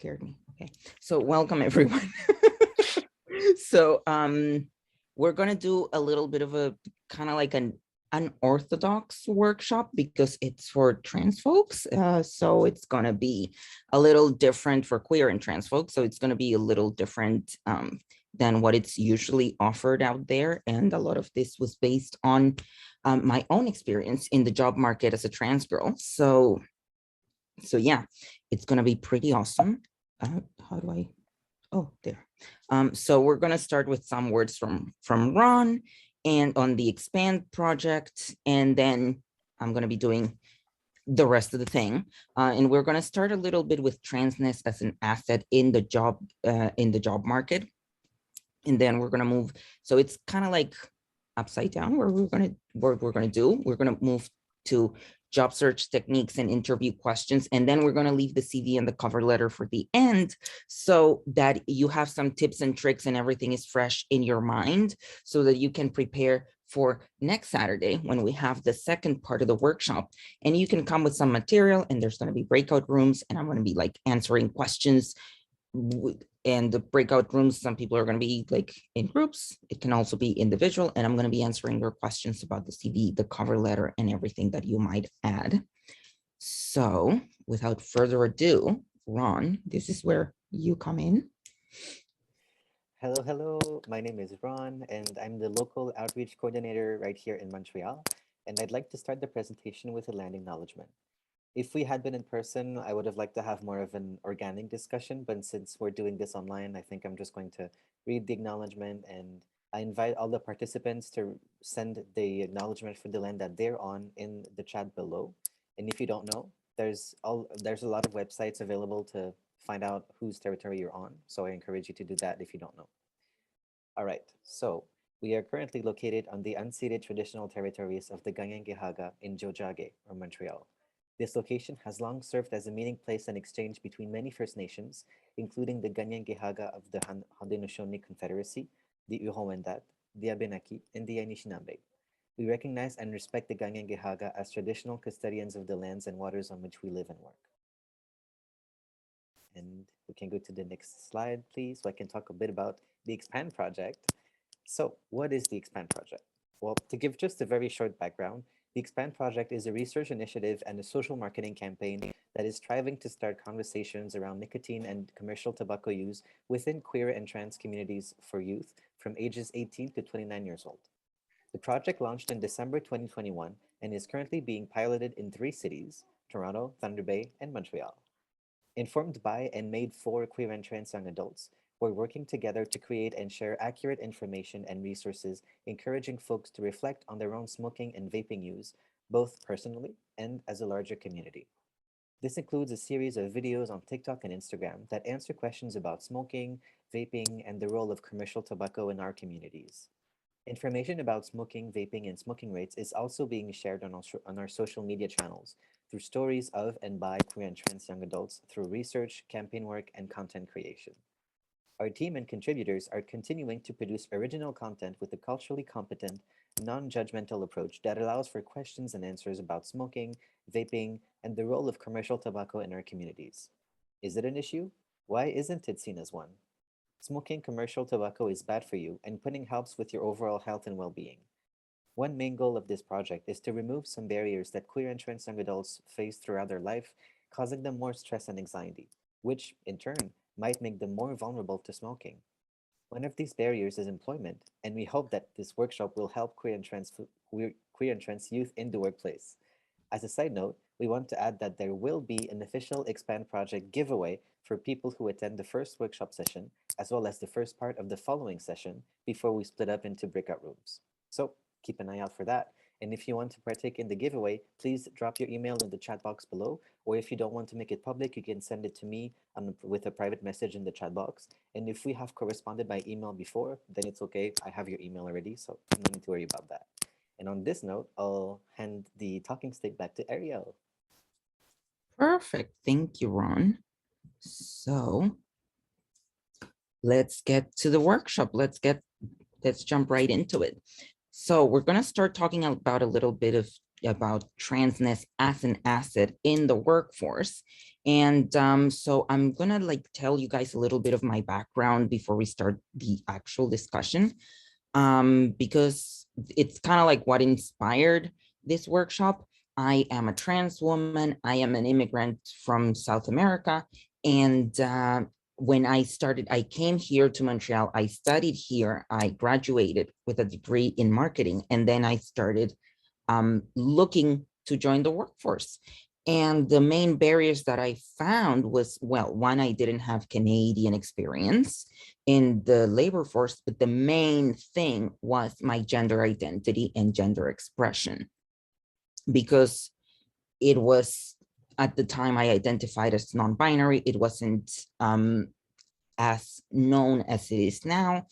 scared me. Okay, so welcome everyone. So we're gonna do a little bit of a kind of like an unorthodox workshop because it's for trans folks. So it's gonna be a little different for queer and trans folks. So it's gonna be a little different than what it's usually offered out there. And a lot of this was based on my own experience in the job market as a trans girl. So yeah, it's gonna be pretty awesome. How do I? Oh, there. So we're gonna start with some words from Ron and on the expand project, and then I'm gonna be doing the rest of the thing. And we're gonna start a little bit with transness as an asset in the job market, and then we're gonna move. So it's kind of like upside down where we're gonna move to job search techniques and interview questions, and then we're going to leave the CV and the cover letter for the end so that you have some tips and tricks and everything is fresh in your mind so that you can prepare for next Saturday when we have the second part of the workshop. And you can come with some material, and there's going to be breakout rooms, and I'm going to be like answering questions. And the breakout rooms, some people are going to be like in groups. It can also be individual, and I'm going to be answering your questions about the CV, the cover letter, and everything that you might add. So without further ado, Ron, this is where you come in. Hello. My name is Ron, and I'm the local outreach coordinator right here in Montreal. And I'd like to start the presentation with a land acknowledgement. If we had been in person, I would have liked to have more of an organic discussion, but since we're doing this online, I think I'm just going to read the acknowledgement, and I invite all the participants to send the acknowledgement for the land that they're on in the chat below. And if you don't know, there's a lot of websites available to find out whose territory you're on. So I encourage you to do that if you don't know. All right, so we are currently located on the unceded traditional territories of the Ganyangihaga in Jojage, or Montreal. This location has long served as a meeting place and exchange between many First Nations, including the Ganyangihaga of the Haudenosaunee Confederacy, the Huron-Wendat, the Abenaki, and the Anishinaabe. We recognize and respect the Ganyangihaga as traditional custodians of the lands and waters on which we live and work. And we can go to the next slide, please, so I can talk a bit about the Expand project. So what is the Expand project? Well, to give just a very short background, the Expand project is a research initiative and a social marketing campaign that is striving to start conversations around nicotine and commercial tobacco use within queer and trans communities for youth from ages 18 to 29 years old. The project launched in December 2021 and is currently being piloted in 3 cities, Toronto, Thunder Bay, and Montreal. Informed by and made for queer and trans young adults, we're working together to create and share accurate information and resources, encouraging folks to reflect on their own smoking and vaping use, both personally and as a larger community. This includes a series of videos on TikTok and Instagram that answer questions about smoking, vaping, and the role of commercial tobacco in our communities. Information about smoking, vaping, and smoking rates is also being shared on our social media channels through stories of and by queer and trans young adults through research, campaign work, and content creation. Our team and contributors are continuing to produce original content with a culturally competent, non-judgmental approach that allows for questions and answers about smoking, vaping, and the role of commercial tobacco in our communities. Is it an issue? Why isn't it seen as one? Smoking commercial tobacco is bad for you, and quitting helps with your overall health and well-being. One main goal of this project is to remove some barriers that queer and trans young adults face throughout their life, causing them more stress and anxiety, which, in turn, might make them more vulnerable to smoking. One of these barriers is employment, and we hope that this workshop will help queer and trans youth in the workplace. As a side note, we want to add that there will be an official Expand Project giveaway for people who attend the first workshop session, as well as the first part of the following session before we split up into breakout rooms. So keep an eye out for that. And if you want to partake in the giveaway, please drop your email in the chat box below. Or if you don't want to make it public, you can send it to me with a private message in the chat box. And if we have corresponded by email before, then it's okay. I have your email already, so no need to worry about that. And on this note, I'll hand the talking stick back to Ariel. Perfect. Thank you, Ron. So let's get to the workshop. Let's jump right into it. So we're going to start talking about a little bit of about transness as an asset in the workforce. And so I'm gonna like tell you guys a little bit of my background before we start the actual discussion, because it's kind of like what inspired this workshop. I am a trans woman. I am an immigrant from South America. And when I came here to Montreal, I studied here, I graduated with a degree in marketing, and then I started looking to join the workforce. And the main barriers that I found was, well, one, I didn't have Canadian experience in the labor force, but the main thing was my gender identity and gender expression, because it was, at the time I identified as non-binary, it wasn't as known as it is now.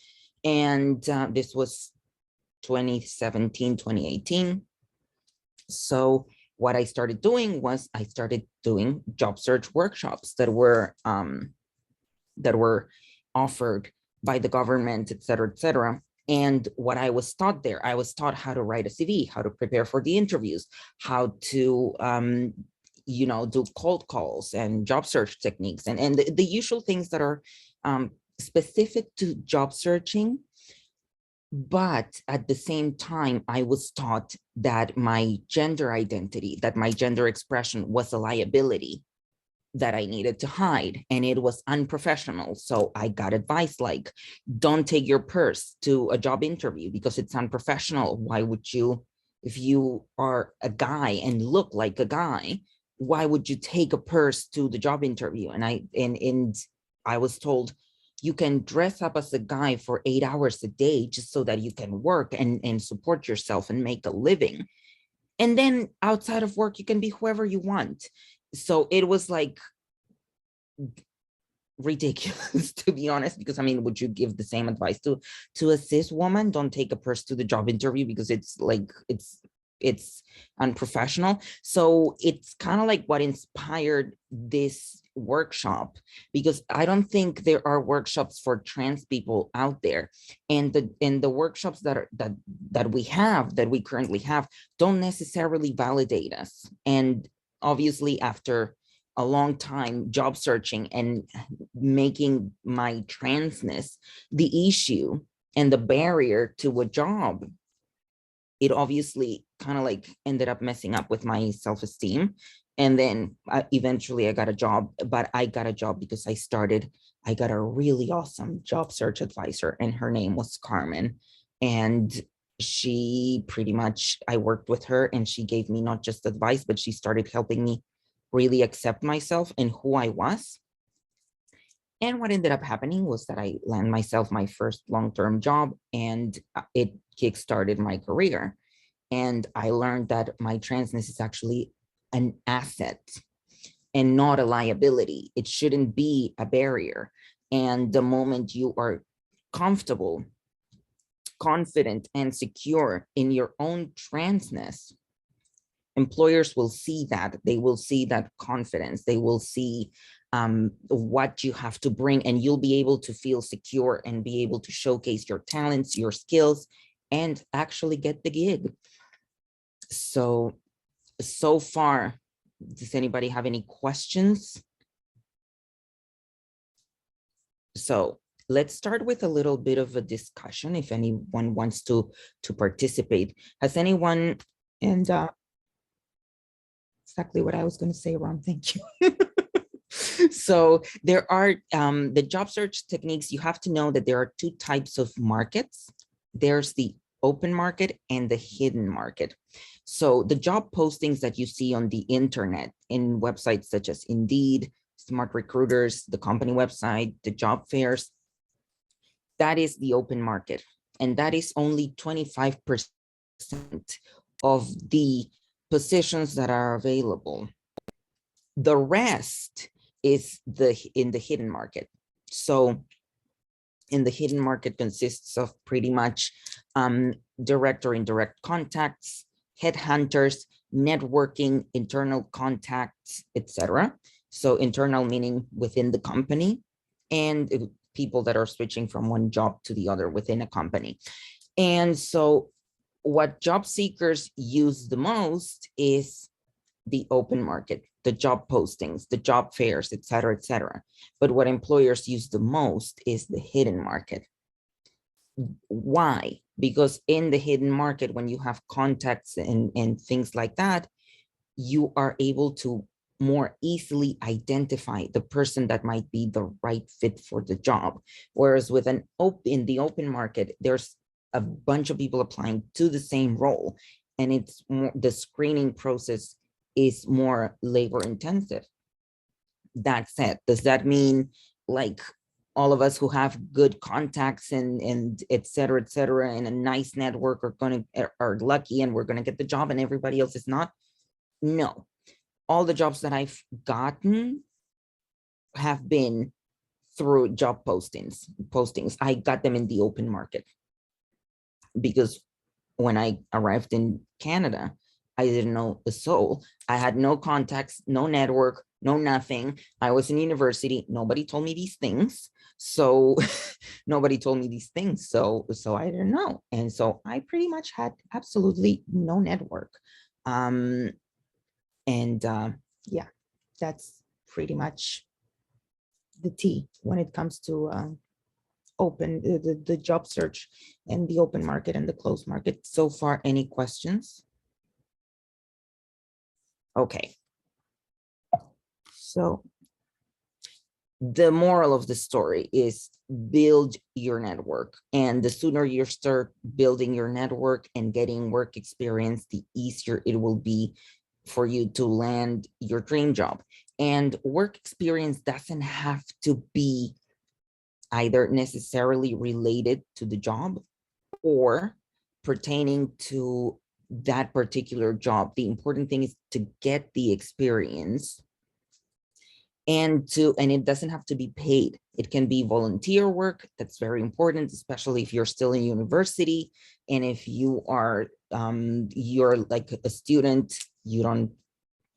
And this was 2017, 2018. So what I started doing was I started doing job search workshops that were offered by the government, et cetera, et cetera. And what I was taught there, I was taught how to write a CV, how to prepare for the interviews, how to do cold calls and job search techniques, and the usual things that are specific to job searching. But at the same time, I was taught that my gender identity, that my gender expression was a liability that I needed to hide, and it was unprofessional. So I got advice like, don't take your purse to a job interview because it's unprofessional. Why would you, if you are a guy and look like a guy, why would you take a purse to the job interview? And I was told, you can dress up as a guy for 8 hours a day just so that you can work and support yourself and make a living. And then outside of work, you can be whoever you want. So it was like ridiculous, to be honest, because I mean, would you give the same advice to a cis woman? Don't take a purse to the job interview because it's like, it's unprofessional. So it's kind of like what inspired this workshop, because I don't think there are workshops for trans people out there. And the workshops that we currently have don't necessarily validate us. And obviously, after a long time job searching and making my transness the issue and the barrier to a job, it obviously kind of like ended up messing up with my self-esteem. And then eventually I got a job, but I got a job because I got a really awesome job search advisor, and her name was Carmen. And she pretty much, I worked with her, and she gave me not just advice, but she started helping me really accept myself and who I was. And what ended up happening was that I landed myself my first long-term job, and it kickstarted my career. And I learned that my transness is actually an asset and not a liability. It shouldn't be a barrier. And the moment you are comfortable, confident, and secure in your own transness, employers will see that. They will see that confidence. They will see what you have to bring, and you'll be able to feel secure and be able to showcase your talents, your skills, and actually get the gig. So far, does anybody have any questions? So let's start with a little bit of a discussion if anyone wants to participate. Has anyone, and exactly what I was going to say, Ron, thank you. So there are the job search techniques. You have to know that there are two types of markets. There's the open market and the hidden market. So the job postings that you see on the internet in websites such as Indeed, Smart Recruiters, the company website, the job fairs, that is the open market. And that is only 25% of the positions that are available. The rest is in the hidden market. So in the hidden market consists of pretty much direct or indirect contacts, headhunters, networking, internal contacts, etc. So internal meaning within the company, and people that are switching from one job to the other within a company. And so what job seekers use the most is the open market, the job postings, the job fairs, et cetera, et cetera. But what employers use the most is the hidden market. Why? Because in the hidden market, when you have contacts and things like that, you are able to more easily identify the person that might be the right fit for the job. Whereas with in the open market, there's a bunch of people applying to the same role, and it's more, the screening process is more labor intensive. That said, does that mean like all of us who have good contacts and et cetera, and a nice network are lucky and we're gonna get the job and everybody else is not? No, all the jobs that I've gotten have been through job postings. I got them in the open market because when I arrived in Canada, I didn't know a soul. I had no contacts, no network, no nothing. I was in university. Nobody told me these things. So nobody told me these things. So I didn't know. And so I pretty much had absolutely no network. And yeah, that's pretty much the tea when it comes to open the job search and the open market and the closed market. So far, any questions? Okay. So the moral of the story is build your network. And the sooner you start building your network and getting work experience, the easier it will be for you to land your dream job. And work experience doesn't have to be either necessarily related to the job or pertaining to that particular job. The important thing is to get the experience and it doesn't have to be paid. It can be volunteer work. That's very important, especially if you're still in university. And if you are, you're like a student, you don't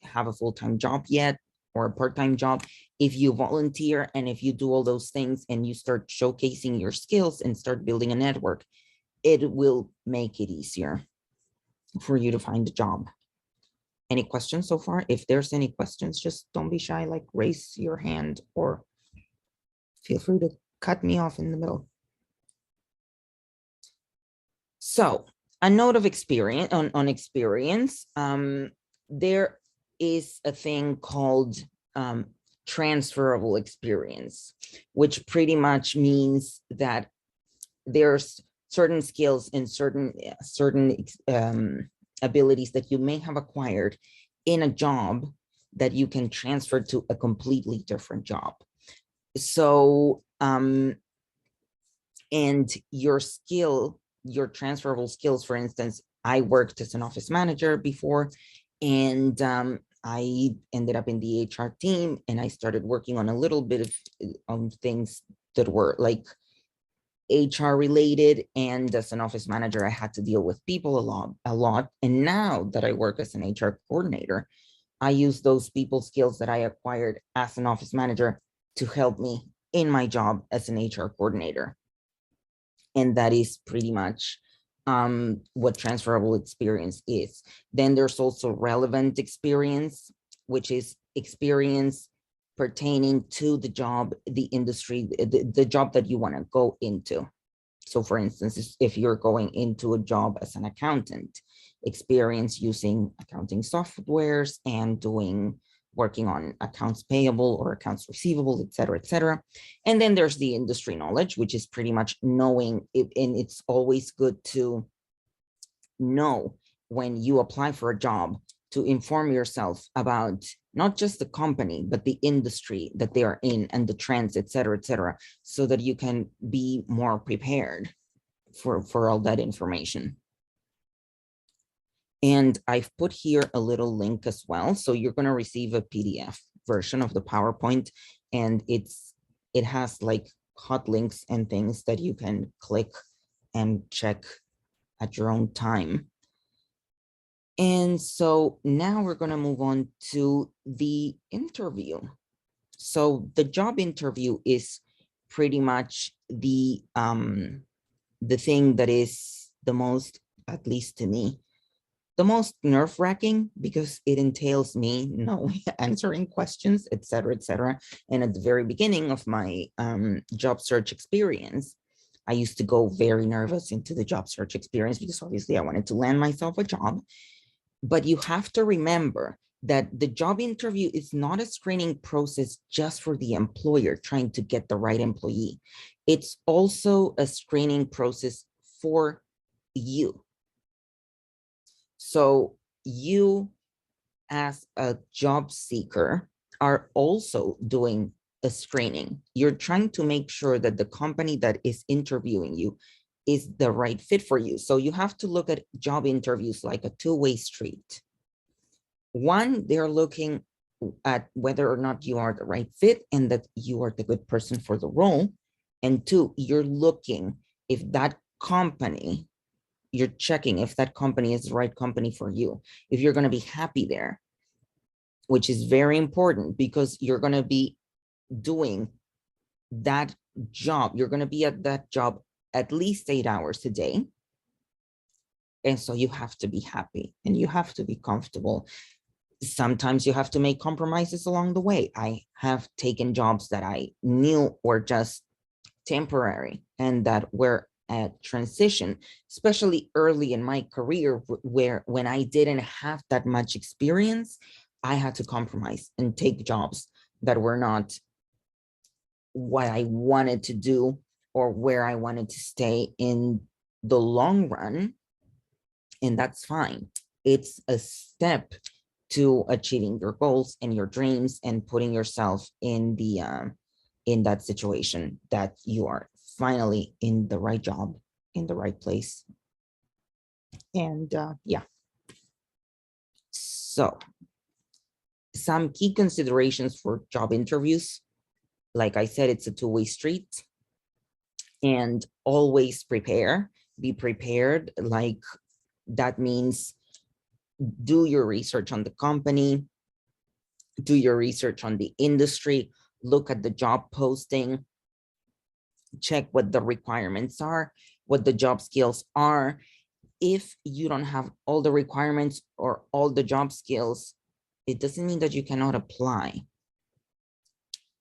have a full-time job yet or a part-time job. If you volunteer and if you do all those things and you start showcasing your skills and start building a network, it will make it easier for you to find a job. Any questions so far? If there's any questions, just don't be shy, like raise your hand or feel free to cut me off in the middle. So a note of experience on experience, there is a thing called transferable experience, which pretty much means that there's certain skills and certain abilities that you may have acquired in a job that you can transfer to a completely different job. So, and your transferable skills, for instance, I worked as an office manager before, and I ended up in the HR team, and I started working on a little bit of things that were like HR related, and as an office manager, I had to deal with people a lot. And now that I work as an HR coordinator, I use those people skills that I acquired as an office manager to help me in my job as an HR coordinator. And that is pretty much what transferable experience is. Then there's also relevant experience, which is experience pertaining to the job, the industry, the job that you want to go into. So for instance, if you're going into a job as an accountant, experience using accounting softwares and working on accounts payable or accounts receivable, et cetera, et cetera. And then there's the industry knowledge, which is pretty much knowing it, and it's always good to know when you apply for a job to inform yourself about not just the company, but the industry that they are in and the trends, et cetera, so that you can be more prepared for all that information. And I've put here a little link as well. So you're going to receive a PDF version of the PowerPoint, and it has like hot links and things that you can click and check at your own time. And so now we're going to move on to the interview. So the job interview is pretty much the thing that is the most at least to me, the most nerve-wracking because it entails me knowing answering questions, et cetera, and at the very beginning of my job search experience, I used to go very nervous into the job search experience because obviously I wanted to land myself a job. But you have to remember that the job interview is not a screening process just for the employer trying to get the right employee. It's also a screening process for you. So you, as a job seeker, are also doing a screening. You're trying to make sure that the company that is interviewing you is the right fit for you. So you have to look at job interviews like a two-way street. One, they're looking at whether or not you are the right fit and that you are the good person for the role. And two, you're looking if that company, you're checking if that company is the right company for you, if you're going to be happy there, which is very important because you're going to be doing that job. You're going to be at that job at least 8 hours a day. And so you have to be happy and you have to be comfortable. Sometimes you have to make compromises along the way. I have taken jobs that I knew were just temporary and that were a transition, especially early in my career, where when I didn't have that much experience, I had to compromise and take jobs that were not what I wanted to do or where I wanted to stay in the long run. And that's fine. It's a step to achieving your goals and your dreams and putting yourself in the in that situation that you are finally in the right job, in the right place. And yeah. So some key considerations for job interviews. Like I said, it's a two-way street. And always prepare. Be prepared. Like that means do your research on the company, do your research on the industry, look at the job posting, check what the requirements are, what the job skills are. If you don't have all the requirements or all the job skills, it doesn't mean that you cannot apply.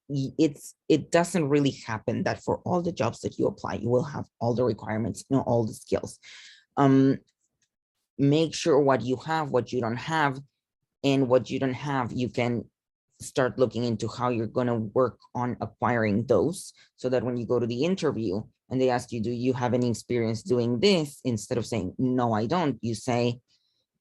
It doesn't really happen that for all the jobs that you apply, you will have all the requirements, you know, all the skills. Make sure what you have, what you don't have, and what you don't have, you can start looking into how you're going to work on acquiring those, so that when you go to the interview and they ask you, do you have any experience doing this? Instead of saying, no, I don't, you say,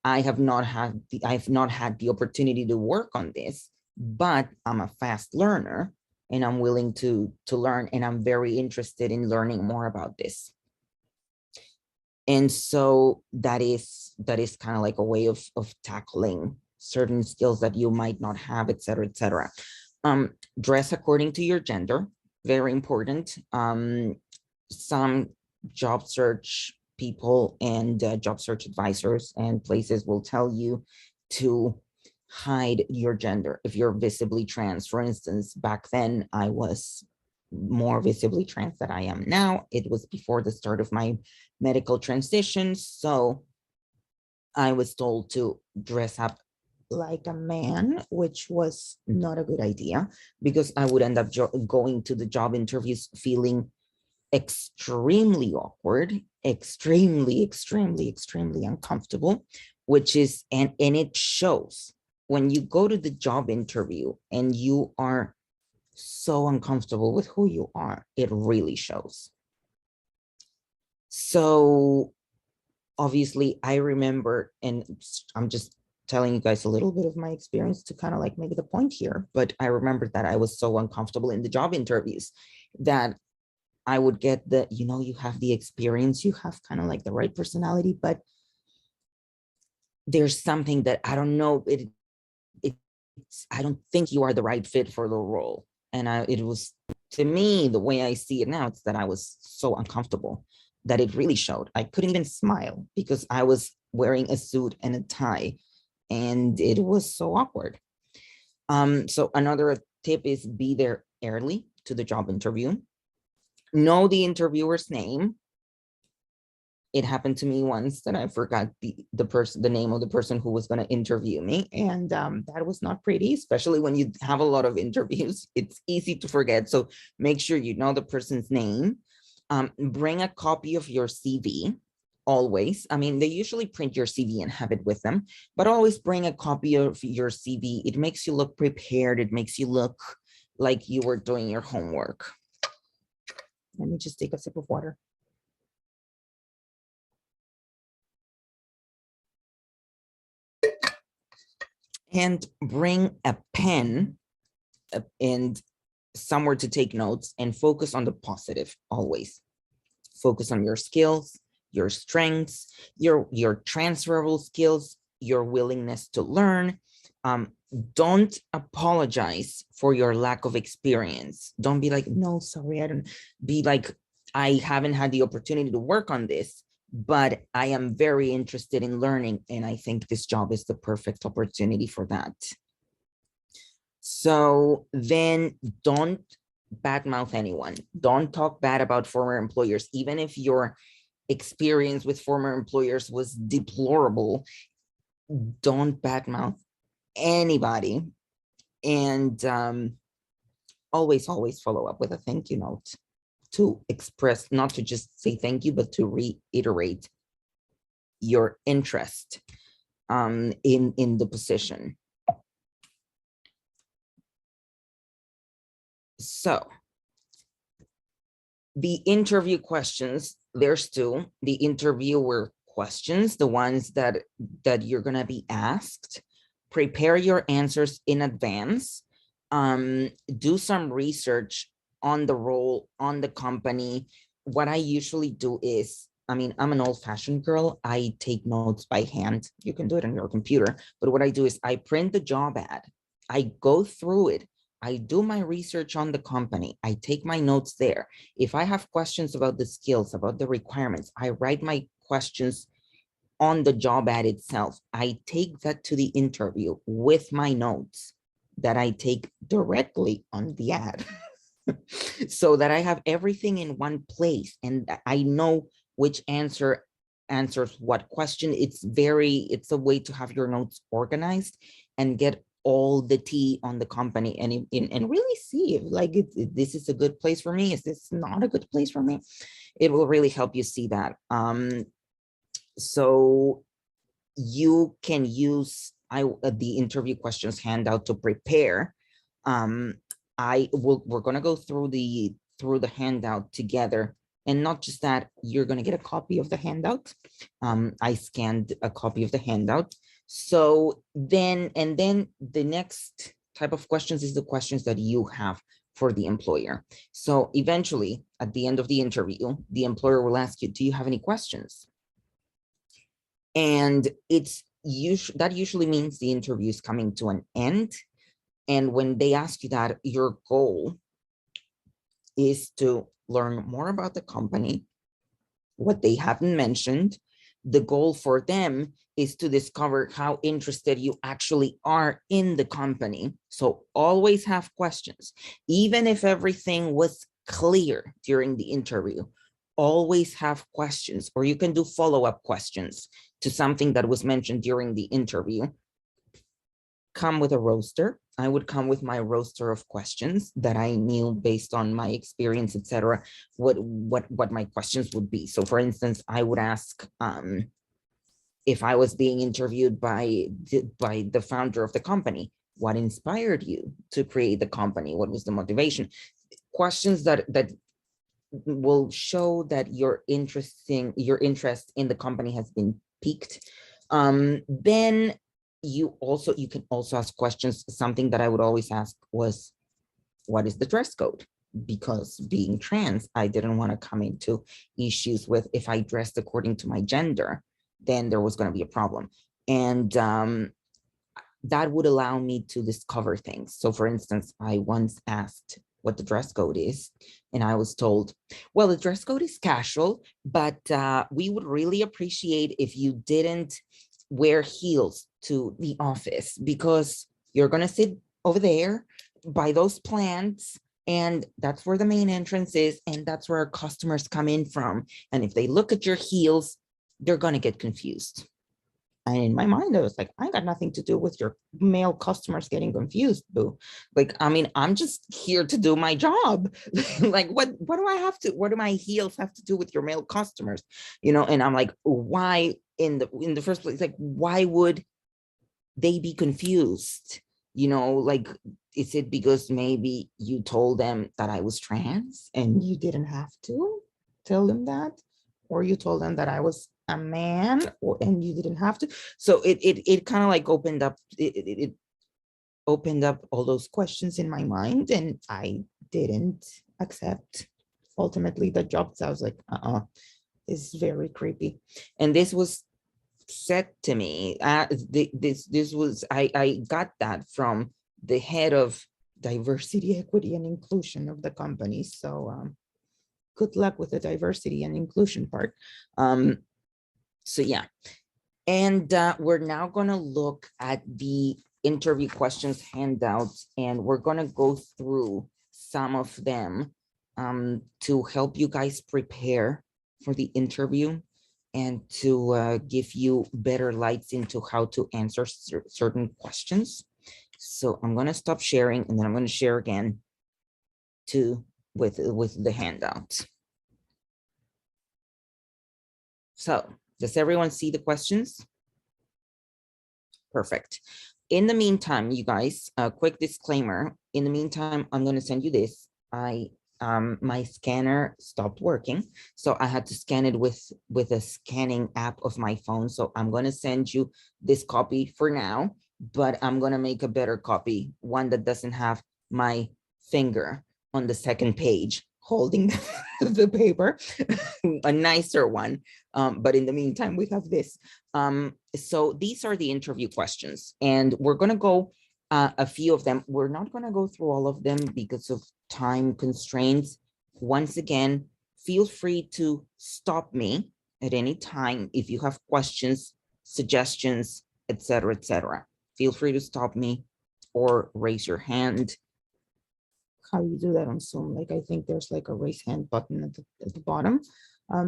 I've not had the opportunity to work on this, but I'm a fast learner and I'm willing to learn, and I'm very interested in learning more about this. And so that is kind of like a way of tackling certain skills that you might not have, et cetera, et cetera. Dress according to your gender, very important. Some job search people and job search advisors and places will tell you to hide your gender if you're visibly trans. For instance, back then I was more visibly trans than I am now. It was before the start of my medical transition, so I was told to dress up like a man, which was not a good idea because I would end up going to the job interviews feeling extremely awkward, extremely uncomfortable, which is, and it shows when you go to the job interview and you are so uncomfortable with who you are, it really shows. So obviously I remember, and I'm just telling you guys a little bit of my experience to kind of like make the point here, but I remember that I was so uncomfortable in the job interviews that I would get the, you know, you have the experience, you have kind of like the right personality, but there's something that I don't know, I don't think you are the right fit for the role. And it was, to me, the way I see it now, it's that I was so uncomfortable that it really showed. I couldn't even smile because I was wearing a suit and a tie and it was so awkward. So another tip is be there early to the job interview. Know the interviewer's name. It happened to me once that I forgot the name of the person who was going to interview me, and that was not pretty, especially when you have a lot of interviews. It's easy to forget, so make sure you know the person's name. Bring a copy of your CV always. I mean, they usually print your CV and have it with them, but always bring a copy of your CV. It makes you look prepared. It makes you look like you were doing your homework. Let me just take a sip of water. And bring a pen and somewhere to take notes, and focus on the positive always. Focus on your skills, your strengths, your transferable skills, your willingness to learn. Don't apologize for your lack of experience. Don't be like, no, sorry, I don't. Be like, I haven't had the opportunity to work on this, but I am very interested in learning, and I think this job is the perfect opportunity for that. So then don't badmouth anyone. Don't talk bad about former employers, even if your experience with former employers was deplorable. Don't badmouth anybody. And always follow up with a thank you note to express, not to just say thank you, but to reiterate your interest in the position. So the interview questions, there's two. The interviewer questions, the ones that you're going to be asked. Prepare your answers in advance. Do some research on the role, on the company. What I usually do is, I mean, I'm an old-fashioned girl. I take notes by hand. You can do it on your computer. But what I do is I print the job ad. I go through it. I do my research on the company. I take my notes there. If I have questions about the skills, about the requirements, I write my questions on the job ad itself. I take that to the interview with my notes that I take directly on the ad. So that I have everything in one place and I know which answers what question. It's a way to have your notes organized and get all the tea on the company, and really see if like this is a good place for me. Is this not a good place for me? It will really help you see that. So you can use the interview questions handout to prepare. We're going to go through the handout together, and not just that, you're going to get a copy of the handout. I scanned a copy of the handout. So then the next type of questions is the questions that you have for the employer. So eventually at the end of the interview, the employer will ask you, do you have any questions? And that usually means the interview is coming to an end. And when they ask you that, your goal is to learn more about the company, what they haven't mentioned. The goal for them is to discover how interested you actually are in the company. So always have questions. Even if everything was clear during the interview, always have questions, or you can do follow-up questions to something that was mentioned during the interview. Come with a roster. I would come with my roster of questions that I knew based on my experience, etc. What my questions would be. So for instance, I would ask, if I was being interviewed by the founder of the company, what inspired you to create the company? What was the motivation? Questions that will show that your interest in the company has been piqued. Then you can also ask questions. Something that I would always ask was, what is the dress code? Because being trans, I didn't want to come into issues with, if I dressed according to my gender, then there was going to be a problem. And that would allow me to discover things. So for instance, I once asked what the dress code is, and I was told, well, the dress code is casual, but we would really appreciate if you didn't wear heels to the office, because you're going to sit over there by those plants, and that's where the main entrance is, and that's where our customers come in from. And if they look at your heels, they're going to get confused. And in my mind, I was like, I got nothing to do with your male customers getting confused, boo. Like, I mean, I'm just here to do my job. Like, what do I have to, what do my heels have to do with your male customers? You know, and I'm like, why in the first place, like, why would they be confused? You know, like, is it because maybe you told them that I was trans and you didn't have to tell them that? Or you told them that I was a man, or and you didn't have to? So it kind of like it opened up all those questions in my mind, and I didn't accept ultimately the job. So I was like, this is very creepy. And this was said to me, this was, I got that from the head of diversity, equity, and inclusion of the company. So good luck with the diversity and inclusion part. So yeah, and we're now going to look at the interview questions handouts, and we're going to go through some of them to help you guys prepare for the interview and to give you better lights into how to answer certain questions. So I'm going to stop sharing, and then I'm going to share again with the handout. So does everyone see the questions? Perfect. In the meantime, you guys, a quick disclaimer. In the meantime, I'm going to send you this. My scanner stopped working, so I had to scan it with a scanning app of my phone. So I'm going to send you this copy for now, but I'm going to make a better copy, one that doesn't have my finger on the second page holding the paper, a nicer one. But in the meantime, we have this. So these are the interview questions, and we're going to go a few of them. We're not going to go through all of them because of time constraints. Once again, feel free to stop me at any time if you have questions, suggestions, etc., etc. Feel free to stop me or raise your hand. How you do that on Zoom? Like, I think there's like a raise hand button at the bottom.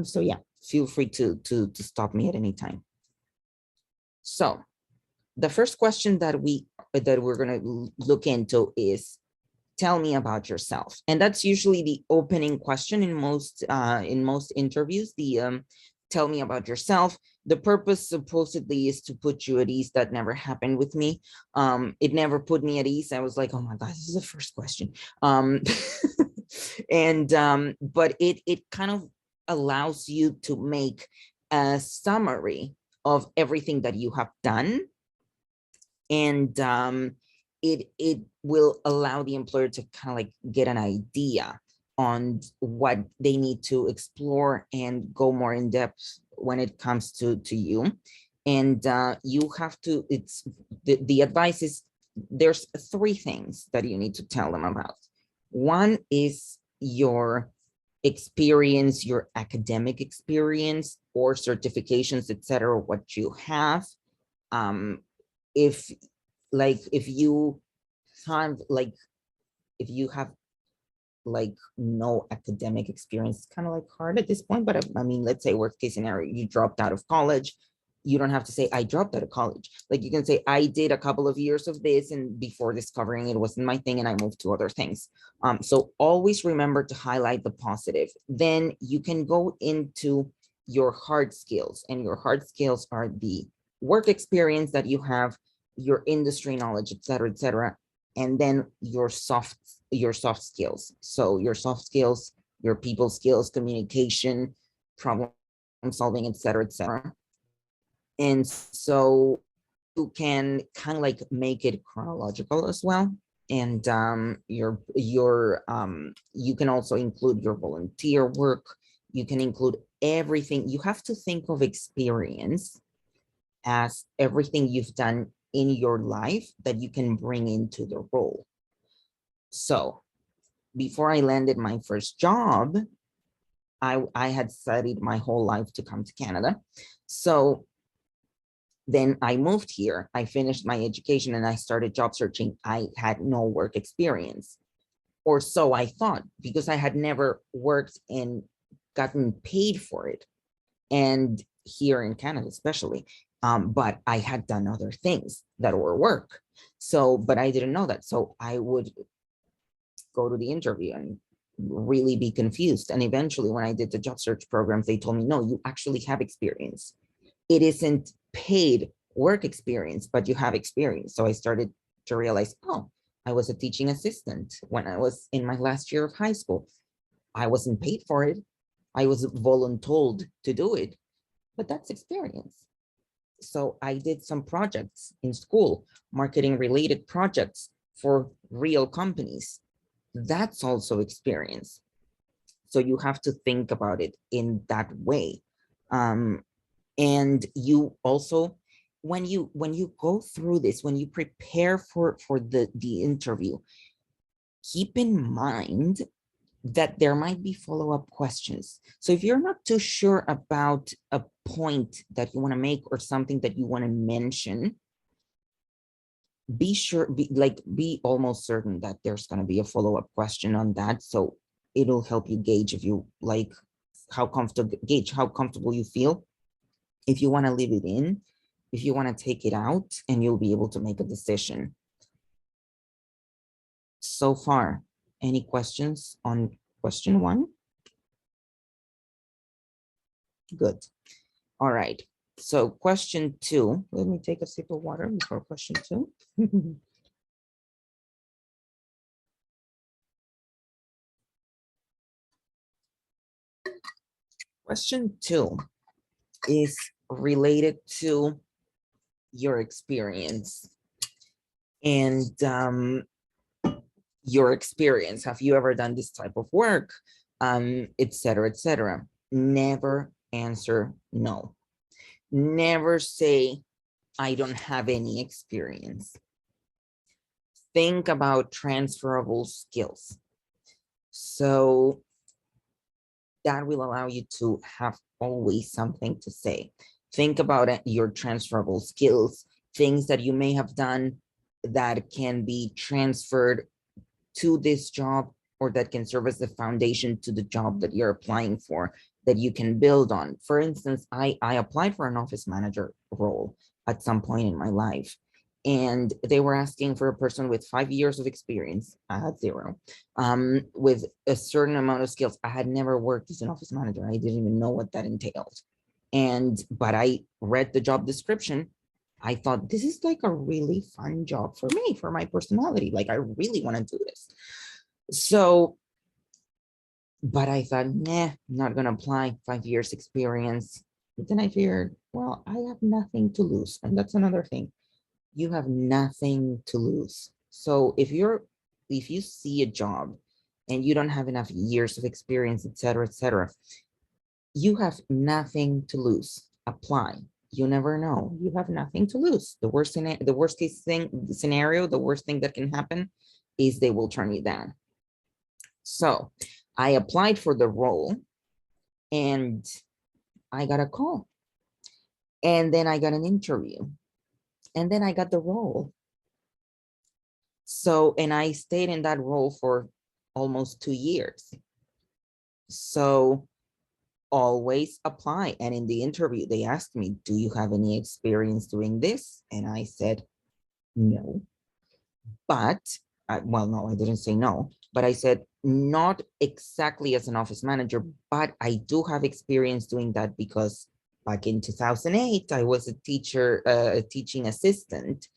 So yeah, feel free to stop me at any time. So the first question that we're going to look into is, tell me about yourself. And that's usually the opening question in most interviews. The tell me about yourself. The purpose supposedly is to put you at ease. That never happened with me. It never put me at ease. I was like, oh my God, this is the first question. And but it kind of allows you to make a summary of everything that you have done. And it will allow the employer to kind of like get an idea on what they need to explore and go more in depth when it comes to you. And you have to, it's the advice is, there's 3 things that you need to tell them about. One is your experience, your academic experience or certifications, etc., what you have. If you have like no academic experience, it's kind of like hard at this point. But I mean, let's say worst case scenario, you dropped out of college. You don't have to say I dropped out of college. Like, you can say I did a couple of years of this, and before discovering it wasn't my thing, and I moved to other things. So always remember to highlight the positive. Then you can go into your hard skills, and your hard skills are the work experience that you have, your industry knowledge, et cetera, and then your soft skills. So your soft skills, your people skills, communication, problem solving, et cetera. And so you can kind of like make it chronological as well. And you can also include your volunteer work. You can include everything. You have to think of experience as everything you've done in your life that you can bring into the role. So before I landed my first job, I had studied my whole life to come to Canada. So then I moved here, I finished my education, and I started job searching. I had no work experience, or so I thought, because I had never worked and gotten paid for it. And here in Canada, especially. But I had done other things that were work. So, but I didn't know that. So I would go to the interview and really be confused. And eventually, when I did the job search programs, they told me, no, you actually have experience. It isn't paid work experience, but you have experience. So I started to realize, oh, I was a teaching assistant when I was in my last year of high school. I wasn't paid for it. I was voluntold to do it, but that's experience. So I did some projects in school, marketing related projects for real companies. That's also experience. So you have to think about it in that way. And you also, when you go through this, when you prepare for the interview, keep in mind that there might be follow-up questions. So if you're not too sure about a point that you want to make or something that you want to mention, be sure, be almost certain that there's going to be a follow-up question on that. So it'll help you gauge if you like how comfortable you feel. If you want to leave it in, if you want to take it out, and you'll be able to make a decision. So far, any questions on question 1? Good. All right. So question 2, let me take a sip of water before question 2. Question 2 is related to your experience and your experience. Have you ever done this type of work? Etc., etc. Never answer no. Never say, I don't have any experience. Think about transferable skills. So that will allow you to have always something to say. Think about your transferable skills, things that you may have done that can be transferred to this job, or that can serve as the foundation to the job that you're applying for, that you can build on. For instance, I applied for an office manager role at some point in my life, and they were asking for a person with 5 years of experience. I had 0, with a certain amount of skills. I had never worked as an office manager. I didn't even know what that entailed. But I read the job description. I thought, this is like a really fun job for me, for my personality. Like, I really want to do this. So, but I thought, nah, not going to apply, 5 years experience. But then I figured, well, I have nothing to lose. And that's another thing. You have nothing to lose. So if you see a job and you don't have enough years of experience, etc., etc., you have nothing to lose. Apply. You never know. You have nothing to lose. The worst case scenario, the worst thing that can happen is they will turn you down. So I applied for the role and I got a call. And then I got an interview. And then I got the role. So, and I stayed in that role for almost 2 years. So always apply. And in the interview, they asked me, do you have any experience doing this? And I said, no. But, well, no, I didn't say no, but I said, not exactly as an office manager, but I do have experience doing that because back in 2008, I was a teacher, a teaching assistant,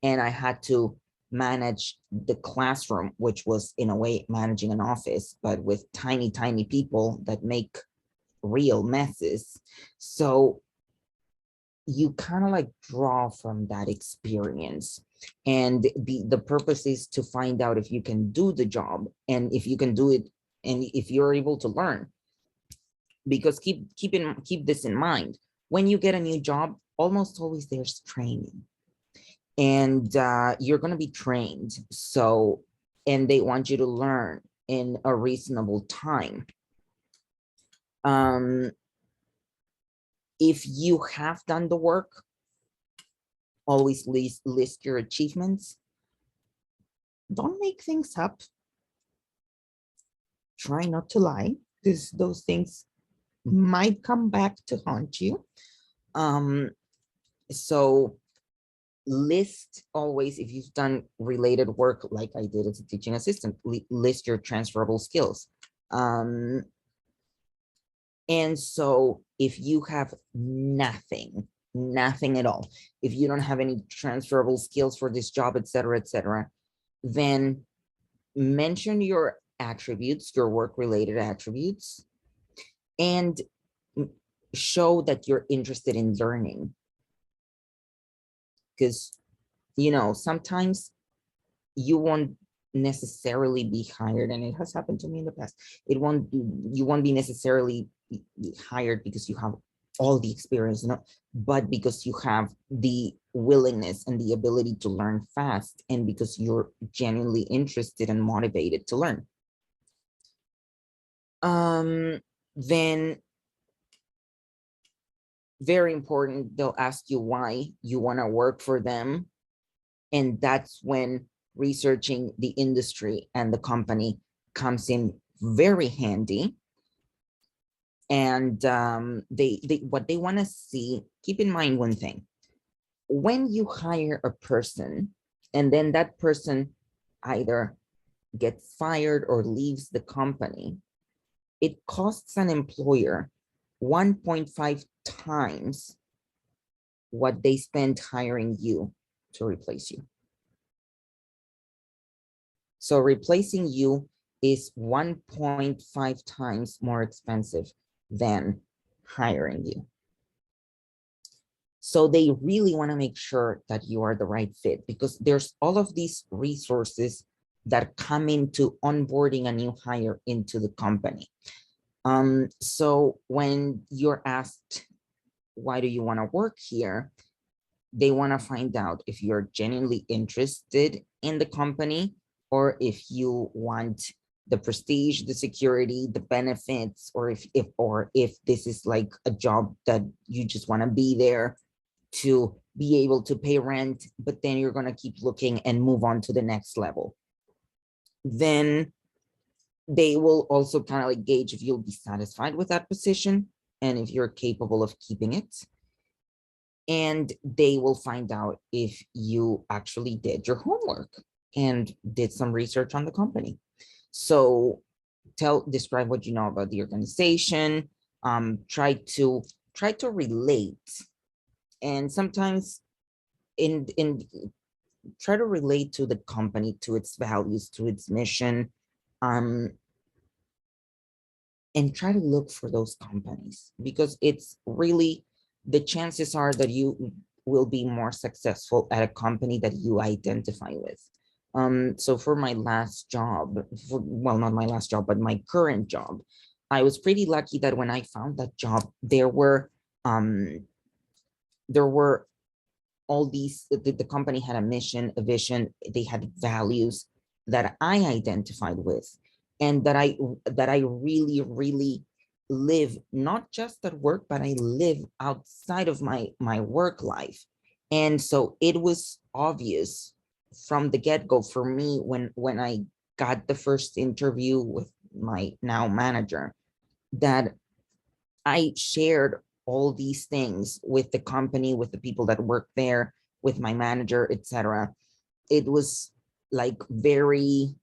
and I had to manage the classroom, which was in a way managing an office, but with tiny, tiny people that make real messes. So you kind of like draw from that experience. And the purpose is to find out if you can do the job, and if you can do it, and if you're able to learn. Because keep this in mind. When you get a new job, almost always there's training. And you're going to be trained. So, and they want you to learn in a reasonable time. If you have done the work, always list your achievements. Don't make things up. Try not to lie, because those things might come back to haunt you. So list always, if you've done related work like I did as a teaching assistant, list your transferable skills. And so if you have nothing at all, if you don't have any transferable skills for this job, etc., then mention your attributes, your work related attributes, and show that you're interested in learning. Because, sometimes you won't necessarily be hired, and it has happened to me in the past. You won't be necessarily hired because you have all the experience, but because you have the willingness and the ability to learn fast, and because you're genuinely interested and motivated to learn. Then very important, they'll ask you why you want to work for them. And that's when researching the industry and the company comes in very handy. And what they want to see, keep in mind one thing. When you hire a person and then that person either gets fired or leaves the company, it costs an employer 1.5 times what they spent hiring you to replace you. So replacing you is 1.5 times more expensive than hiring you. So they really want to make sure that you are the right fit, because there's all of these resources that come into onboarding a new hire into the company. So when you're asked, why do you want to work here? They want to find out if you're genuinely interested in the company, or if you want the prestige, the security, the benefits, or if this is like a job that you just want to be there to be able to pay rent, but then you're going to keep looking and move on to the next level. Then they will also kind of like gauge if you'll be satisfied with that position and if you're capable of keeping it. And they will find out if you actually did your homework and did some research on the company. So describe what you know about the organization, try to relate. And sometimes in try to relate to the company, to its values, to its mission, and try to look for those companies, because it's really, the chances are that you will be more successful at a company that you identify with. So for my last job, well, not my last job, but my current job, I was pretty lucky that when I found that job, there were all these, the company had a mission, a vision, they had values that I identified with, and that I really, really live, not just at work, but I live outside of my work life. And so it was obvious from the get-go for me when I got the first interview with my now manager, that I shared all these things with the company, with the people that work there, with my manager, etc. It was like very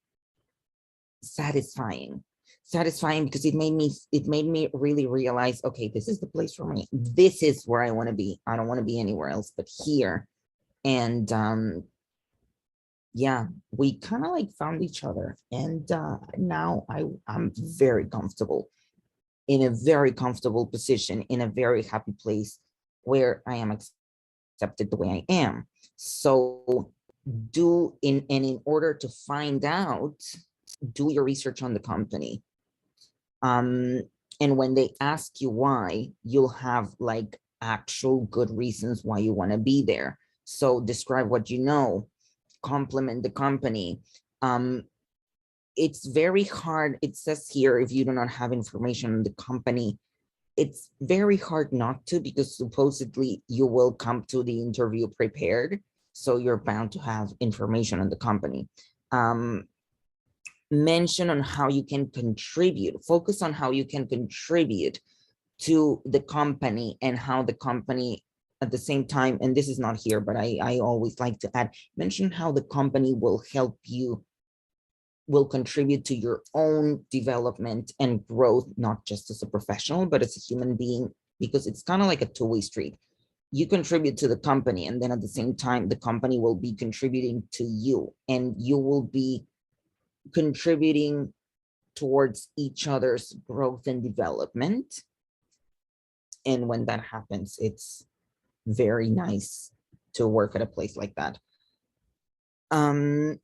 satisfying because it made me really realize, okay, this is the place for me. This is where I want to be. I don't want to be anywhere else but here. And yeah, we kind of like found each other, and now I'm very comfortable, in a very comfortable position, in a very happy place where I am accepted the way I am. So in order to find out, do your research on the company. And when they ask you why, you'll have like actual good reasons why you want to be there. So describe what you know, compliment the company. It's very hard. It says here, if you do not have information on the company, it's very hard not to, because supposedly you will come to the interview prepared. So you're bound to have information on the company. Mention on how you can contribute, focus on how you can contribute to the company and how the company at the same time, and this is not here, but I always like to add, mention how the company will help you, will contribute to your own development and growth, not just as a professional, but as a human being, because it's kind of like a two-way street. You contribute to the company, and then at the same time, the company will be contributing to you, and you will be contributing towards each other's growth and development. And when that happens, it's very nice to work at a place like that.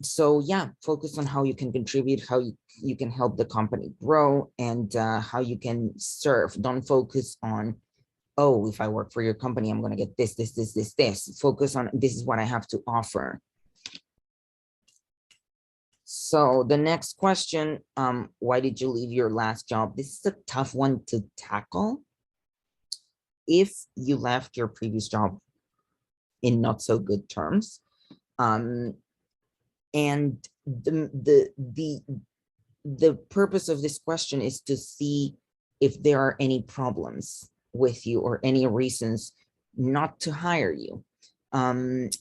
So yeah, focus on how you can contribute, how you can help the company grow, and how you can serve. Don't focus on, oh, if I work for your company, I'm going to get this, this, this, this, this. Focus on, this is what I have to offer. So the next question, why did you leave your last job? This is a tough one to tackle. If you left your previous job in not so good terms, and the purpose of this question is to see if there are any problems with you or any reasons not to hire you. They're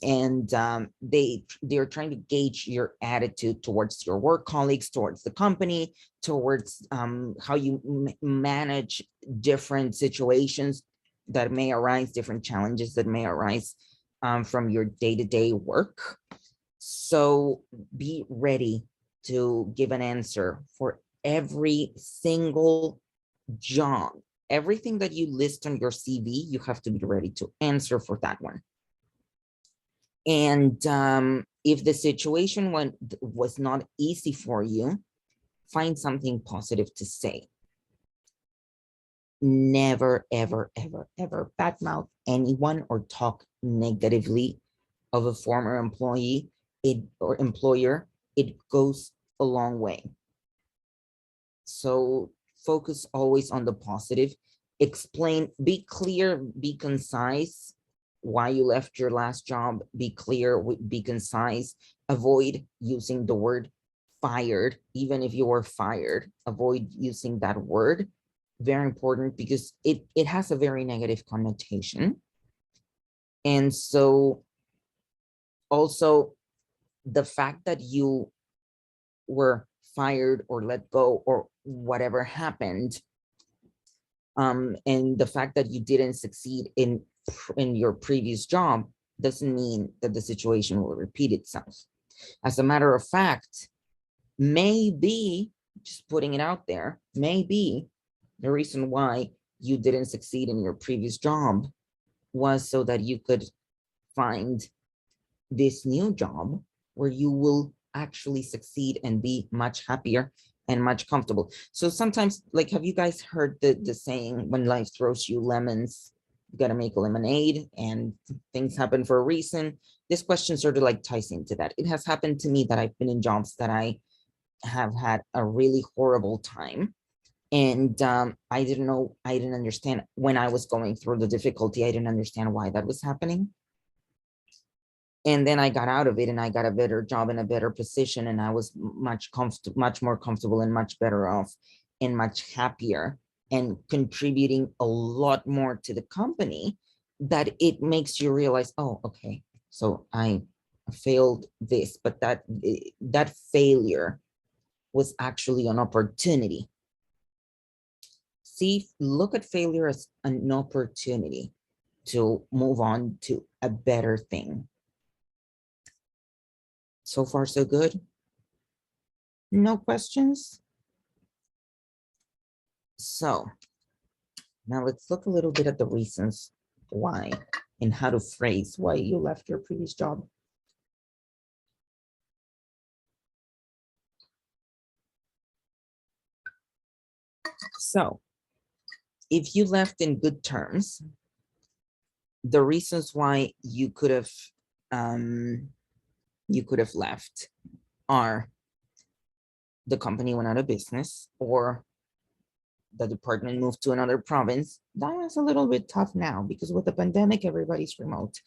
trying to gauge your attitude towards your work colleagues, towards the company, towards how you manage different situations that may arise, different challenges that may arise from your day-to-day work. So be ready to give an answer for every single job. Everything that you list on your CV, you have to be ready to answer for that one. And if the situation was not easy for you, find something positive to say. Never, ever, ever, ever badmouth anyone or talk negatively of a former employee or employer. It goes a long way. So focus always on the positive. Explain, be clear, be concise why you left your last job. Be clear, be concise. Avoid using the word fired. Even if you were fired, avoid using that word. Very important, because it has a very negative connotation. And so also, the fact that you were fired or let go or whatever happened, and the fact that you didn't succeed in your previous job doesn't mean that the situation will repeat itself. As a matter of fact, maybe, just putting it out there, maybe the reason why you didn't succeed in your previous job was so that you could find this new job where you will actually succeed and be much happier and much comfortable. So sometimes, like, have you guys heard the saying, when life throws you lemons, you got to make a lemonade, and things happen for a reason? This question sort of like ties into that. It has happened to me that I've been in jobs that I have had a really horrible time. And I didn't know, I didn't understand when I was going through the difficulty. I didn't understand why that was happening. And then I got out of it and I got a better job in a better position, and I was much more comfortable and much better off and much happier and contributing a lot more to the company, that it makes you realize, oh, okay, so I failed this, but that failure was actually an opportunity. See, look at failure as an opportunity to move on to a better thing. So far, so good? No questions? So now let's look a little bit at the reasons why and how to phrase why you left your previous job. So if you left in good terms, the reasons why you could have left are: the company went out of business, or the department moved to another province. That was a little bit tough now because with the pandemic, everybody's remote.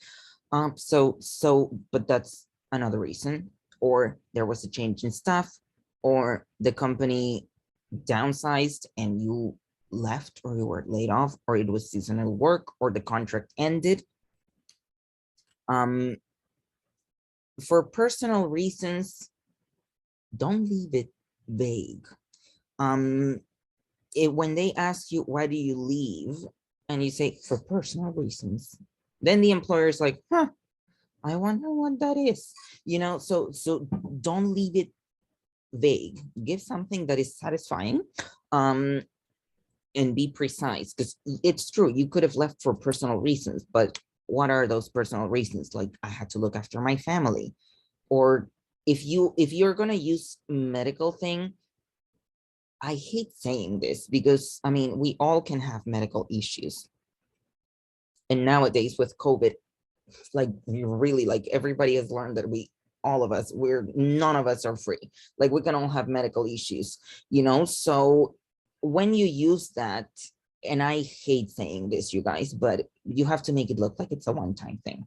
But that's another reason. Or there was a change in staff, or the company downsized and you left or you were laid off or it was seasonal work or the contract ended. Um, for personal reasons, don't leave it vague. Um, when they ask you, why do you leave? And you say, for personal reasons, then the employer is like, huh, I wonder what that is. So don't leave it vague. Give something that is satisfying. Um, and be precise, because it's true, you could have left for personal reasons, but what are those personal reasons? Like, I had to look after my family. Or if you're going to use medical thing, I hate saying this because I mean we all can have medical issues, and nowadays with COVID, like we really, like everybody has learned that all of us, none of us are free. Like we can all have medical issues, so when you use that, and I hate saying this, you guys, but you have to make it look like it's a one-time thing,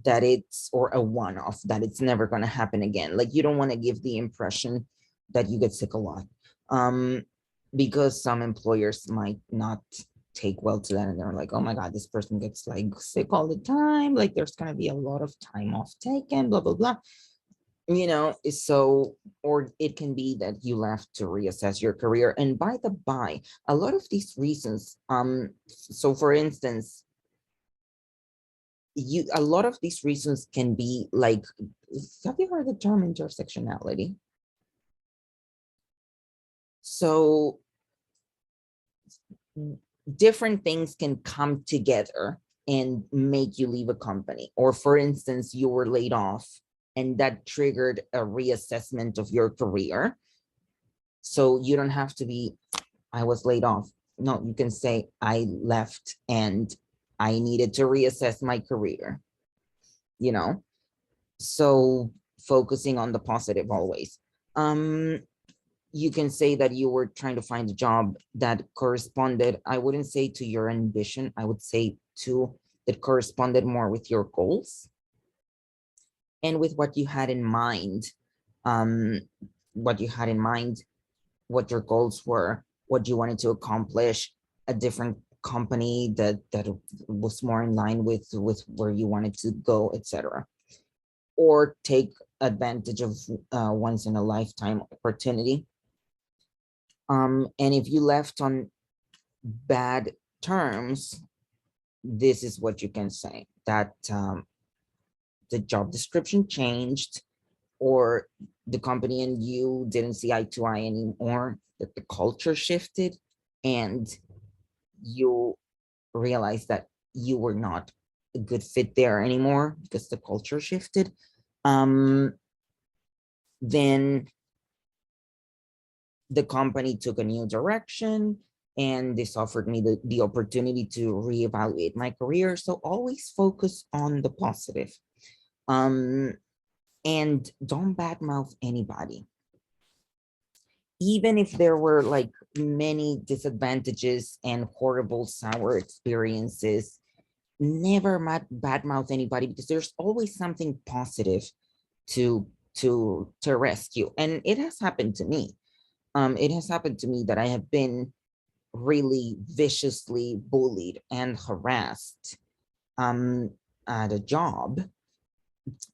that it's, or a one-off, that it's never going to happen again. Like you don't want to give the impression that you get sick a lot, um because some employers might not take well to that, and they're like, oh my god, this person gets like sick all the time, like there's going to be a lot of time off taken, blah blah blah. So, or it can be that you left to reassess your career. And by the by, a lot of these reasons, so for instance, a lot of these reasons can be like, have you heard the term intersectionality? So different things can come together and make you leave a company. Or for instance, you were laid off and that triggered a reassessment of your career. So you don't have to be, I was laid off. No, you can say I left and I needed to reassess my career, you know? So focusing on the positive always. You can say that you were trying to find a job that corresponded, I wouldn't say to your ambition, I would say to that corresponded more with your goals and with what you had in mind. Um, what you had in mind, what your goals were, what you wanted to accomplish, a different company that was more in line with where you wanted to go, etc. Or take advantage of once in a lifetime opportunity. And if you left on bad terms, this is what you can say, that the job description changed, or the company and you didn't see eye to eye anymore, that the culture shifted, and you realized that you were not a good fit there anymore because the culture shifted. Um, then the company took a new direction and this offered me the opportunity to reevaluate my career. So always focus on the positive. Um, and don't badmouth anybody. Even if there were like many disadvantages and horrible sour experiences, never badmouth anybody, because there's always something positive to to rescue. And it has happened to me. It has happened to me that I have been really viciously bullied and harassed at a job,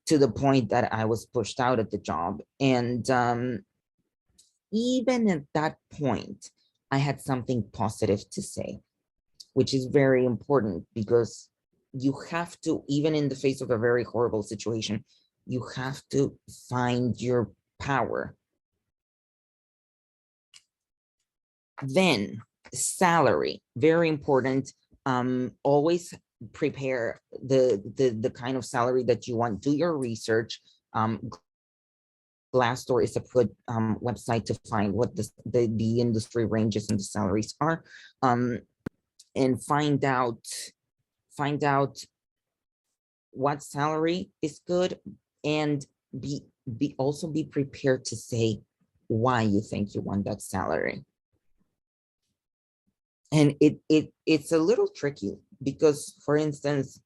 to the point that I was pushed out of the job. And even at that point, I had something positive to say, which is very important, because you have to, even in the face of a very horrible situation, you have to find your power. Then salary, very important. Always prepare the kind of salary that you want. Do your research. Glassdoor is a good website to find what the industry ranges and the salaries are, and find out what salary is good, and be prepared to say why you think you want that salary. And it's a little tricky because, for instance,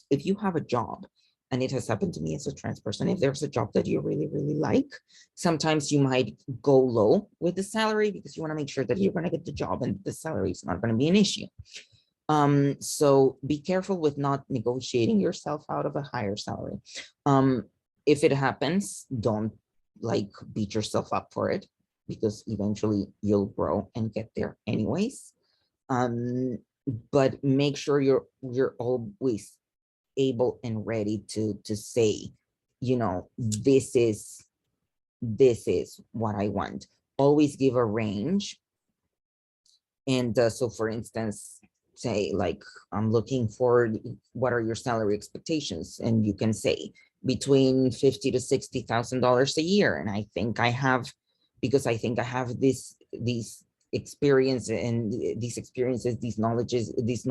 if you have a job and it has happened to me as a trans person, if there's a job that you really, really like, sometimes you might go low with the salary because you want to make sure that you're going to get the job and the salary is not going to be an issue. So be careful with not negotiating yourself out of a higher salary. If it happens, don't like beat yourself up for it, because eventually you'll grow and get there anyways. But make sure you're always able and ready to say, you know, this is what I want. Always give a range. And so for instance, say like, I'm looking for, what are your salary expectations? And you can say between $50,000 to $60,000 a year. And I think I have, because I think I have these experience and these experiences, these knowledges, this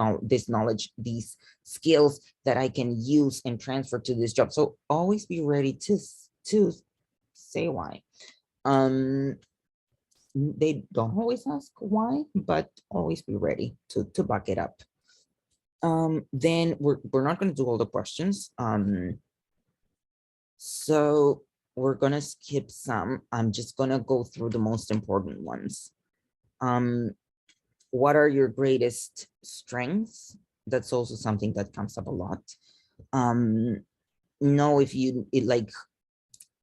knowledge, these skills that I can use and transfer to this job. So always be ready to say why. They don't always ask why, but always be ready to back it up. Then we're not going to do all the questions. So we're going to skip some. I'm just going to go through the most important ones. What are your greatest strengths? That's also something that comes up a lot. Know if you like,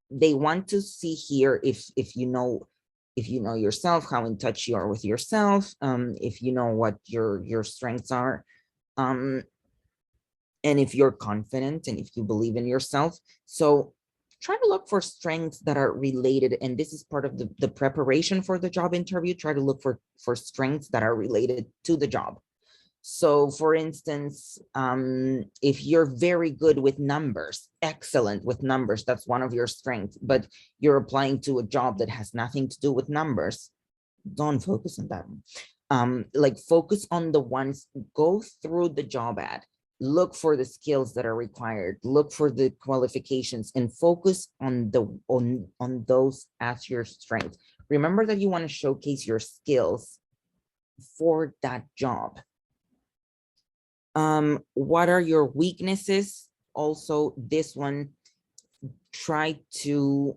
they want to see here if you know yourself, how in touch you are with yourself, if you know what your strengths are, and if you're confident and if you believe in yourself. So try to look for strengths that are related, and this is part of the preparation for the job interview. Try to look for strengths that are related to the job. So for instance, if you're very good with numbers, excellent with numbers, that's one of your strengths, but you're applying to a job that has nothing to do with numbers, don't focus on that. Like focus on the ones, go through the job ad, look for the skills that are required, look for the qualifications, and focus on on those as your strength. Remember that you want to showcase your skills for that job. What are your weaknesses? Also, this one, try to,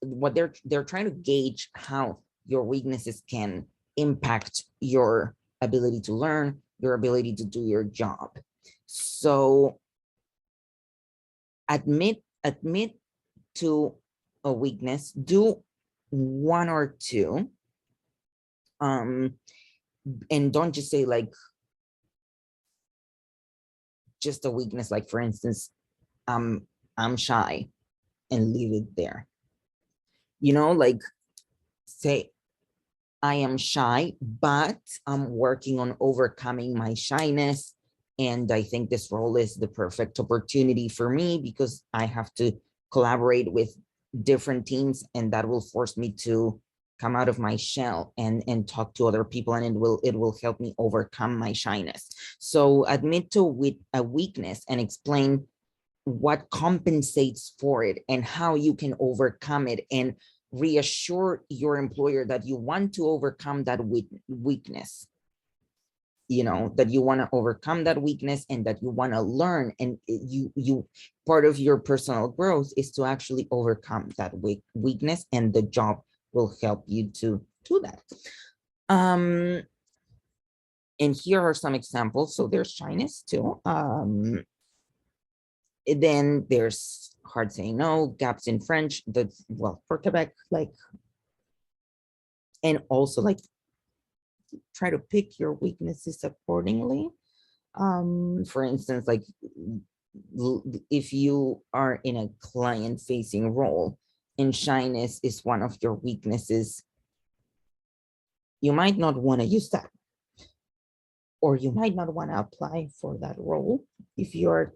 what they're trying to gauge how your weaknesses can impact your ability to learn, your ability to do your job. So admit to a weakness, do one or two, and don't just say like just a weakness, like for instance, I'm shy, and leave it there. You know, like say, I am shy, but I'm working on overcoming my shyness. And I think this role is the perfect opportunity for me because I have to collaborate with different teams, and that will force me to come out of my shell and talk to other people, and it will help me overcome my shyness. So admit to a weakness and explain what compensates for it and how you can overcome it, and reassure your employer that you want to overcome that weakness, you know, that you want to overcome that weakness and that you want to learn. And you part of your personal growth is to actually overcome that weakness, and the job will help you to do that. And here are some examples. So there's shyness too. Then there's hard saying no, gaps in French, that's, well, for Quebec, like, and also like try to pick your weaknesses accordingly. For instance, like if you are in a client facing role and shyness is one of your weaknesses, you might not want to use that, or you might not want to apply for that role if you're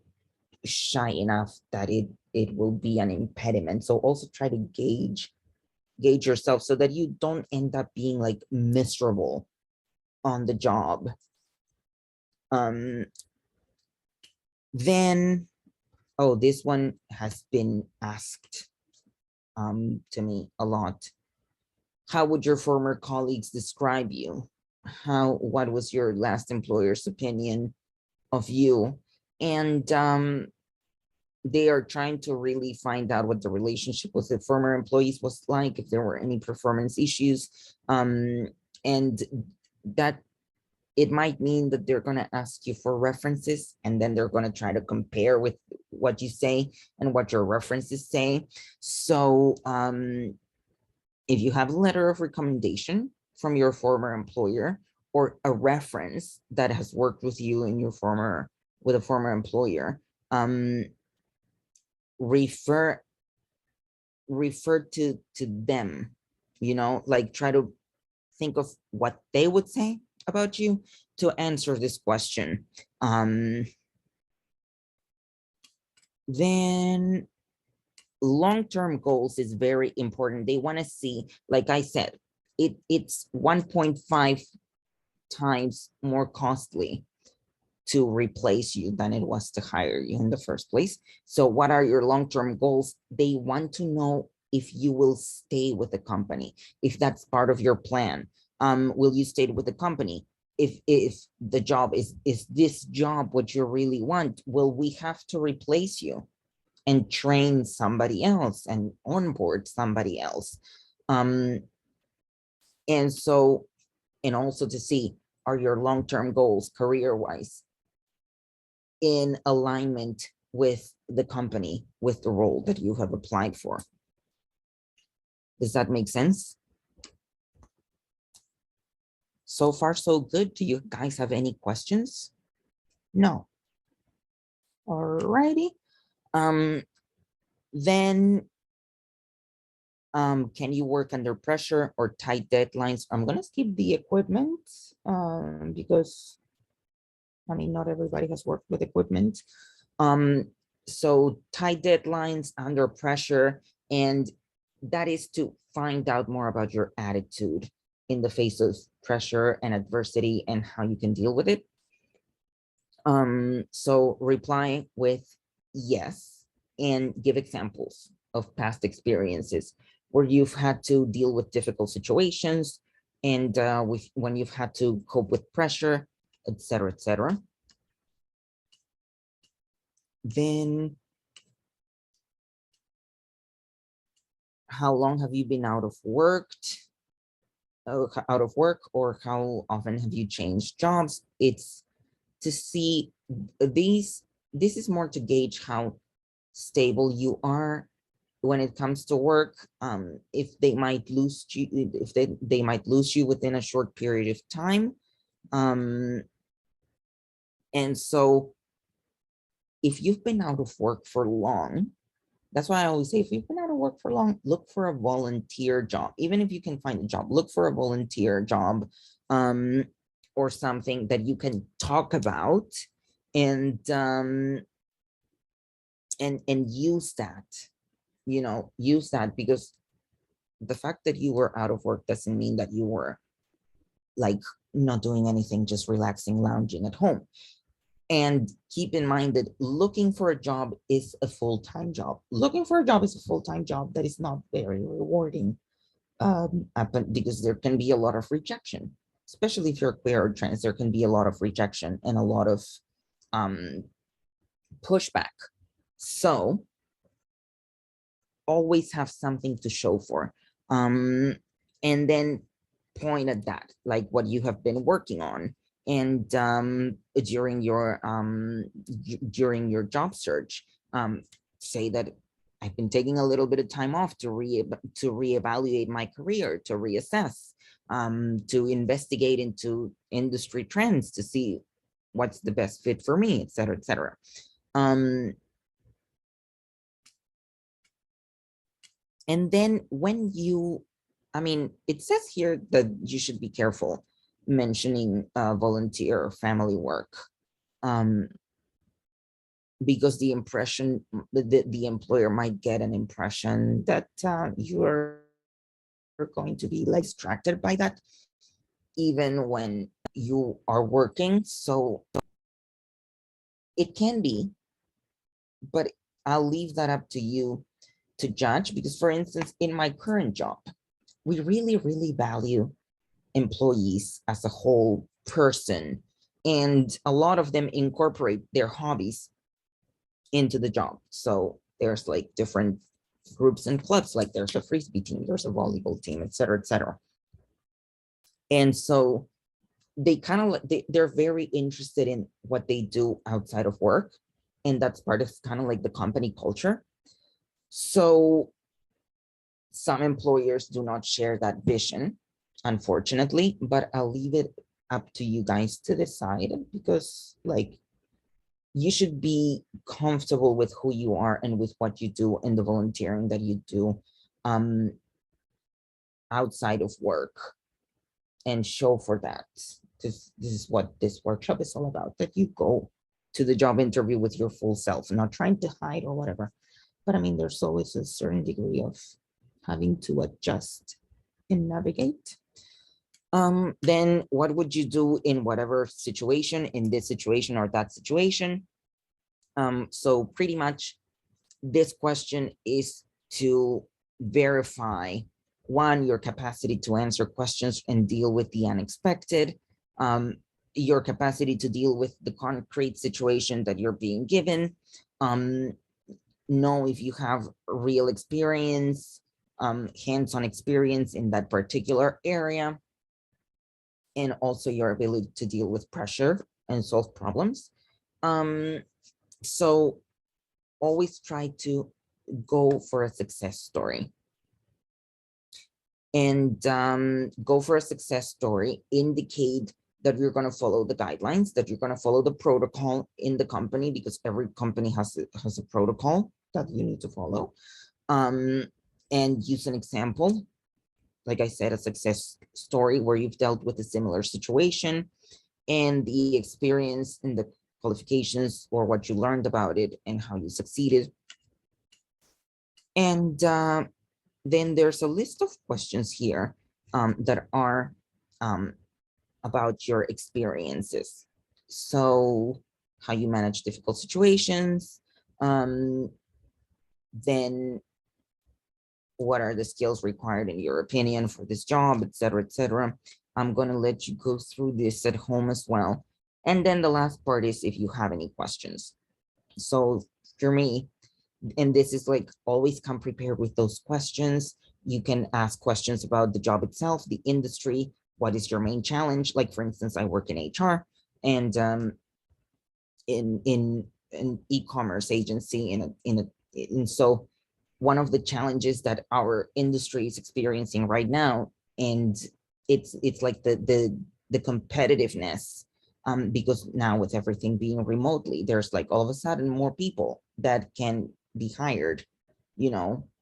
shy enough that it will be an impediment. So also try to gauge yourself so that you don't end up being like miserable on the job. Then, oh, this one has been asked to me a lot. How would your former colleagues describe you? What was your last employer's opinion of you? And they are trying to really find out what the relationship with the former employees was like, if there were any performance issues, and that it might mean that they're going to ask you for references, and then they're going to try to compare with what you say and what your references say. So if you have a letter of recommendation from your former employer, or a reference that has worked with you in your former with a former employer, refer to them, like try to think of what they would say about you to answer this question. Then long-term goals is very important. They want to see, like I said, it's 1.5 times more costly to replace you than it was to hire you in the first place. So what are your long-term goals? They want to know if you will stay with the company, if that's part of your plan. Will you stay with the company? If the job is this job what you really want? Will we have to replace you and train somebody else and onboard somebody else? And so, and also to see, are your long-term goals career-wise in alignment with the company, with the role that you have applied for? Does that make sense? So far, so good. Do you guys have any questions? No. Alrighty. Then, can you work under pressure or tight deadlines? I'm gonna skip the equipment because I mean, not everybody has worked with equipment. So tight deadlines, under pressure, and that is to find out more about your attitude in the face of pressure and adversity and how you can deal with it. So reply with yes and give examples of past experiences where you've had to deal with difficult situations and when you've had to cope with pressure, etc., etc. Then, how long have you been out of work, or how often have you changed jobs? It's to see these. This is more to gauge how stable you are when it comes to work. If they might lose you, if they might lose you within a short period of time. And so if you've been out of work for long, that's why I always say, if you've been out of work for long, look for a volunteer job. Even if you can find a job, look for a volunteer job, or something that you can talk about and use that, use that, because the fact that you were out of work doesn't mean that you were like not doing anything, just relaxing, lounging at home. And keep in mind that looking for a job is a full-time job. Looking for a job is a full-time job that is not very rewarding, because there can be a lot of rejection, especially if you're queer or trans. There can be a lot of rejection and a lot of pushback. So always have something to show for, and then point at that, like what you have been working on. And during your job search, say that I've been taking a little bit of time off to reevaluate my career, to reassess, to investigate into industry trends, to see what's the best fit for me, etc., etc. And then when you, I mean, it says here that you should be careful mentioning volunteer or family work, because the impression, the employer might get an impression that you're going to be like distracted by that, even when you are working. So it can be, but I'll leave that up to you to judge, because for instance, in my current job, we really, really value employees as a whole person. And a lot of them incorporate their hobbies into the job. So there's like different groups and clubs, like there's a frisbee team, there's a volleyball team, et cetera, et cetera. And so they kind of they're very interested in what they do outside of work, and that's part of kind of like the company culture. So some employers do not share that vision, unfortunately, but I'll leave it up to you guys to decide, because like you should be comfortable with who you are and with what you do and the volunteering that you do um outside of work, and show for that. This is what this workshop is all about, that you go to the job interview with your full self, not trying to hide or whatever. But I mean, there's always a certain degree of having to adjust and navigate. Then what would you do in whatever situation, in this situation or that situation? So pretty much this question is to verify, one, your capacity to answer questions and deal with the unexpected, your capacity to deal with the concrete situation that you're being given, um, know if you have real experience, hands-on experience in that particular area, and also your ability to deal with pressure and solve problems. Um, so always try to go for a success story, and go for a success story. Indicate that you're going to follow the guidelines, that you're going to follow the protocol in the company, because every company has a protocol that you need to follow. Um, and use an example, like I said, a success story where you've dealt with a similar situation, and the experience and the qualifications, or what you learned about it and how you succeeded. And then there's a list of questions here that are um, about your experiences. So how you manage difficult situations, then what are the skills required in your opinion for this job, et cetera, et cetera. I'm going to let you go through this at home as well. And then the last part is if you have any questions. So for me, and this is like, always come prepared with those questions. You can ask questions about the job itself, the industry, what is your main challenge? Like for instance, I work in HR, and in an e-commerce agency, and so one of the challenges that our industry is experiencing right now, and it's like the competitiveness, because now with everything being remotely, there's like all of a sudden more people that can be hired,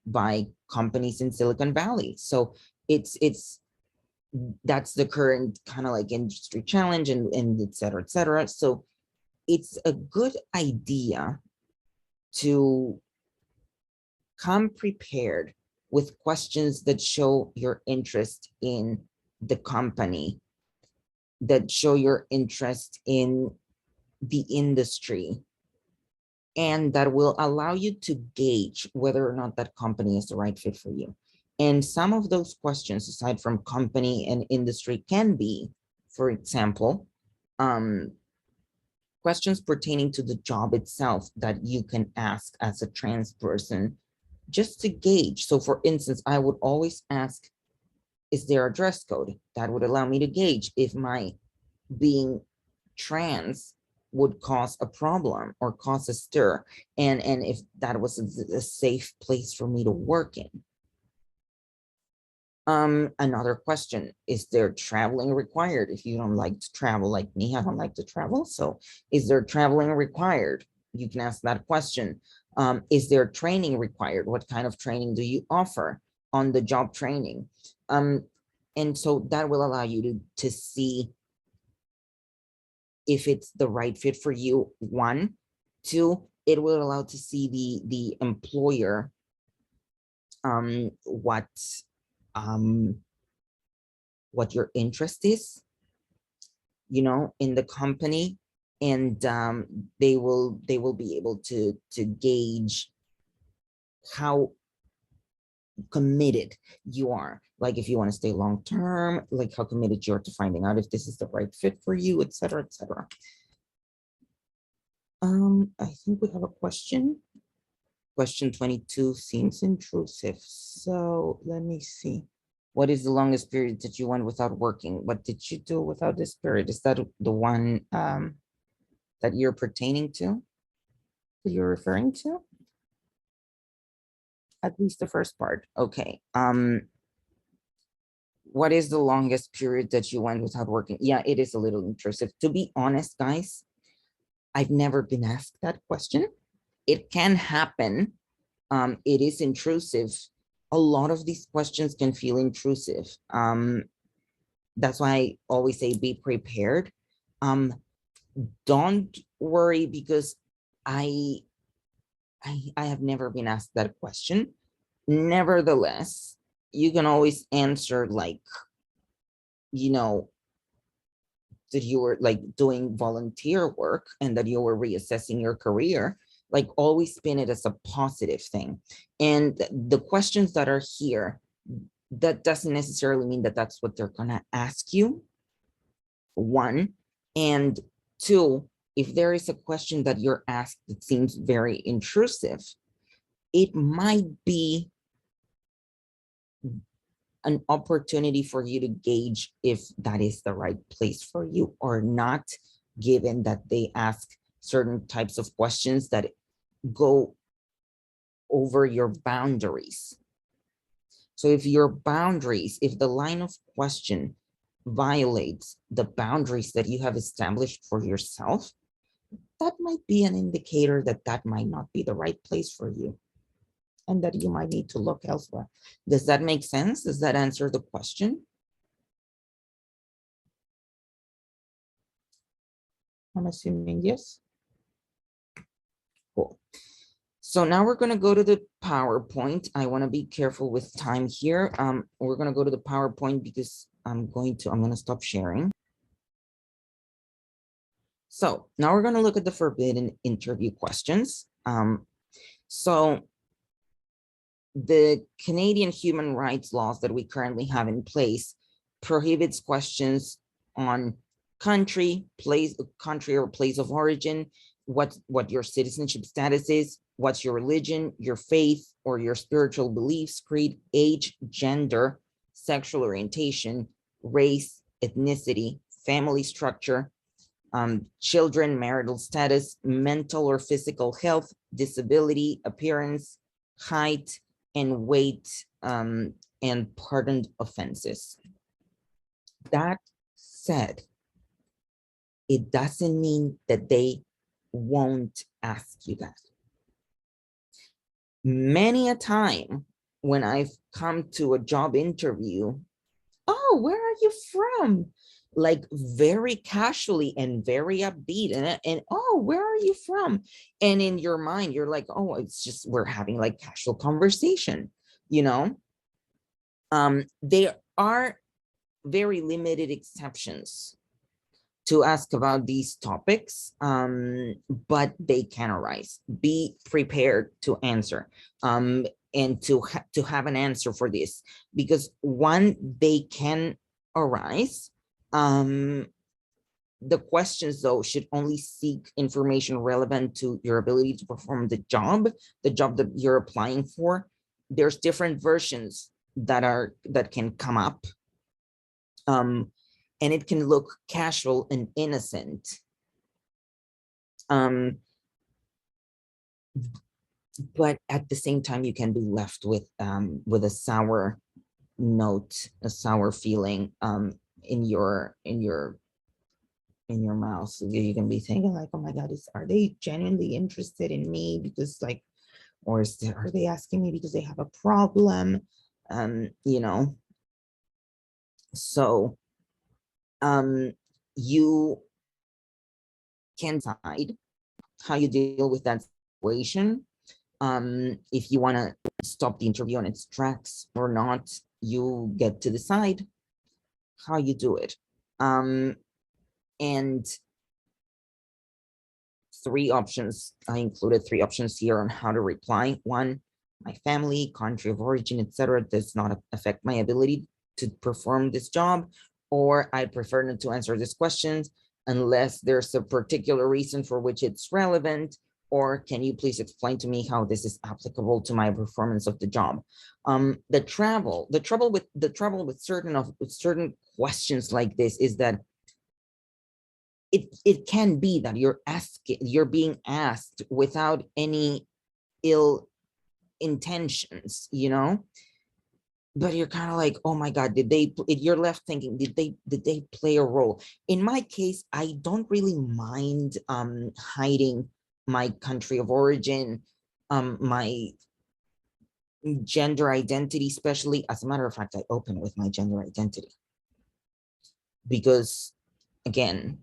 by companies in Silicon Valley. So it's that's the current kind of like industry challenge, and et cetera, et cetera. So it's a good idea to come prepared with questions that show your interest in the company, that show your interest in the industry, and that will allow you to gauge whether or not that company is the right fit for you. And some of those questions, aside from company and industry, can be, for example, um, questions pertaining to the job itself that you can ask as a trans person, just to gauge. So for instance, I would always ask, is there a dress code? That would allow me to gauge if my being trans would cause a problem or cause a stir, and if that was a safe place for me to work in. Another question, is there traveling required? If you don't like to travel like me, I don't like to travel. So is there traveling required? You can ask that question. Is there training required? What kind of training do you offer on the job training? And so that will allow you to see if it's the right fit for you, one. Two, it will allow to see the employer, what your interest is, in the company, and they will be able to gauge how committed you are, like if you want to stay long term, like how committed you are to finding out if this is the right fit for you, et cetera, et cetera. I think we have a question. Question 22 seems intrusive. So let me see. What is the longest period that you went without working? What did you do without this period? Is that the one that you're pertaining to? That you're referring to? At least the first part. Okay. What is the longest period that you went without working? Yeah, it is a little intrusive. To be honest, guys, I've never been asked that question. It can happen. It is intrusive. A lot of these questions can feel intrusive. That's why I always say be prepared. Um, don't worry because I, I have never been asked that question. Nevertheless, you can always answer like, you know, that you were like doing volunteer work and that you were reassessing your career, like always spin it as a positive thing. And the questions that are here, that doesn't necessarily mean that that's what they're going to ask you. One, and two, if there is a question that you're asked that seems very intrusive, it might be an opportunity for you to gauge if that is the right place for you or not, given that they ask certain types of questions that go over your boundaries. So if your boundaries, if the line of question violates the boundaries that you have established for yourself, that might be an indicator that that might not be the right place for you and that you might need to look elsewhere. Does that make sense? Does that answer the question? I'm assuming yes. Cool. So now we're going to go to the PowerPoint. I want to be careful with time here. We're going to go to the PowerPoint because I'm going to stop sharing. So now we're going to look at the forbidden interview questions. So the Canadian human rights laws that we currently have in place prohibits questions on country, or place of origin, what your citizenship status is, what's your religion, your faith, or your spiritual beliefs, creed, age, gender, sexual orientation, race, ethnicity, family structure, children, marital status, mental or physical health, disability, appearance, height, and weight, and pardoned offenses. That said, it doesn't mean that they won't ask you that. Many a time when I've come to a job interview, oh, where are you from? Like very casually and very upbeat, and oh, where are you from? And in your mind, you're like, oh, it's just we're having like casual conversation, you know. There are very limited exceptions to ask about these topics, but they can arise. Be prepared to answer, and to have an answer for this, because one, they can arise. The questions, though, should only seek information relevant to your ability to perform the job that you're applying for. There's different versions that can come up, and it can look casual and innocent. But at the same time, you can be left with a sour note, a sour feeling in your mouth. So you can be thinking like, oh my God, are they genuinely interested in me? Because like, or are they asking me because they have a problem? You know, so you can decide how you deal with that situation. If you want to stop the interview on its tracks or not, you get to decide how you do it. And I included three options here on how to reply. One, my family, country of origin, etc., does not affect my ability to perform this job, or I prefer not to answer these questions. unless there's a particular reason for which it's relevant, or can you please explain to me how this is applicable to my performance of the job? The trouble with certain questions like this is that it can be that you're being asked without any ill intentions, you know, but you're kind of like, oh my God, you're left thinking, did they play a role? In my case, I don't really mind hiding my country of origin, my gender identity, especially. As a matter of fact, I open with my gender identity because, again,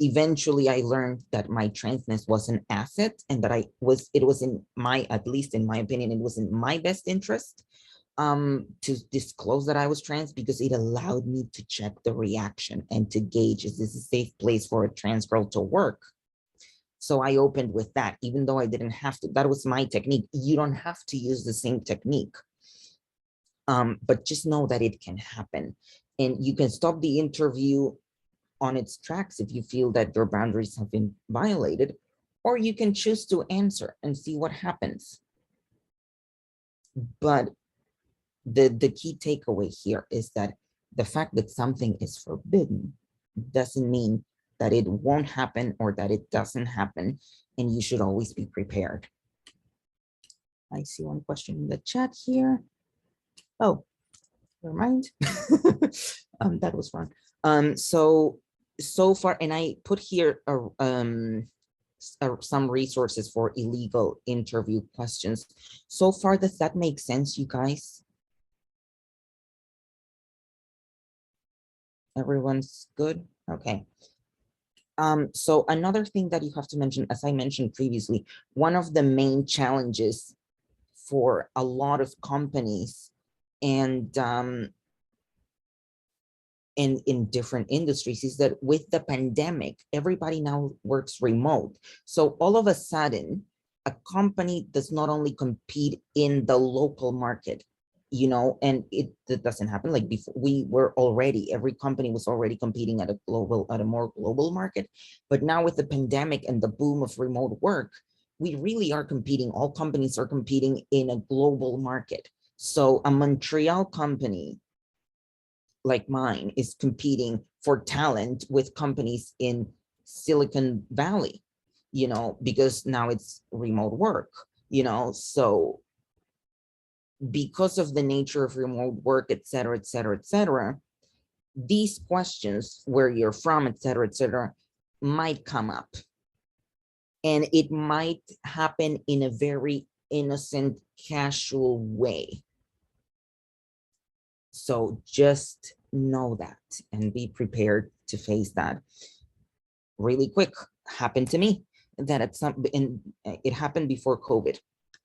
eventually I learned that my transness was an asset, and that it was in my, at least in my opinion, it was in my best interest to disclose that I was trans, because it allowed me to check the reaction and to gauge, is this a safe place for a trans girl to work? So I opened with that, even though I didn't have to. That was my technique. You don't have to use the same technique, but just know that it can happen, and you can stop the interview on its tracks if you feel that your boundaries have been violated, or you can choose to answer and see what happens. But the key takeaway here is that the fact that something is forbidden doesn't mean that it won't happen or that it doesn't happen, and you should always be prepared. I see one question in the chat here. Oh, never mind. That was wrong. So far, and I put here some resources for illegal interview questions. So far, does that make sense, you guys? Everyone's good? Okay. So another thing that you have to mention, as I mentioned previously, one of the main challenges for a lot of companies and in different industries is that with the pandemic, everybody now works remote. So all of a sudden, a company does not only compete in the local market, you know, and that doesn't happen. Like before, every company was already competing at a more global market. But now with the pandemic and the boom of remote work, we really are competing. All companies are competing in a global market. So a Montreal company like mine is competing for talent with companies in Silicon Valley, you know, because now it's remote work, you know. So because of the nature of remote work, et cetera, et cetera, et cetera, these questions, where you're from, et cetera, might come up. And it might happen in a very innocent, casual way. So just know that and be prepared to face that. Really quick, happened to me that it happened before COVID.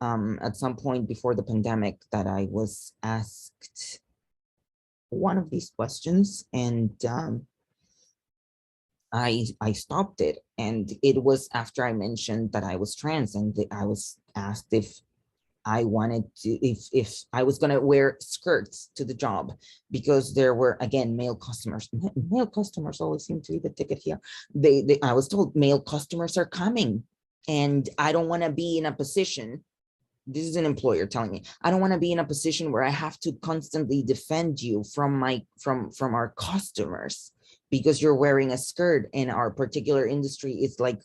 At some point before the pandemic, that I was asked one of these questions, and I stopped it. And it was after I mentioned that I was trans, and I was asked if I wanted to, if I was going to wear skirts to the job, because there were, again, male customers. Male customers always seem to be the ticket here. I was told male customers are coming, and I don't want to be in a position. This is an employer telling me, I don't want to be in a position where I have to constantly defend you from our customers because you're wearing a skirt, and our particular industry is like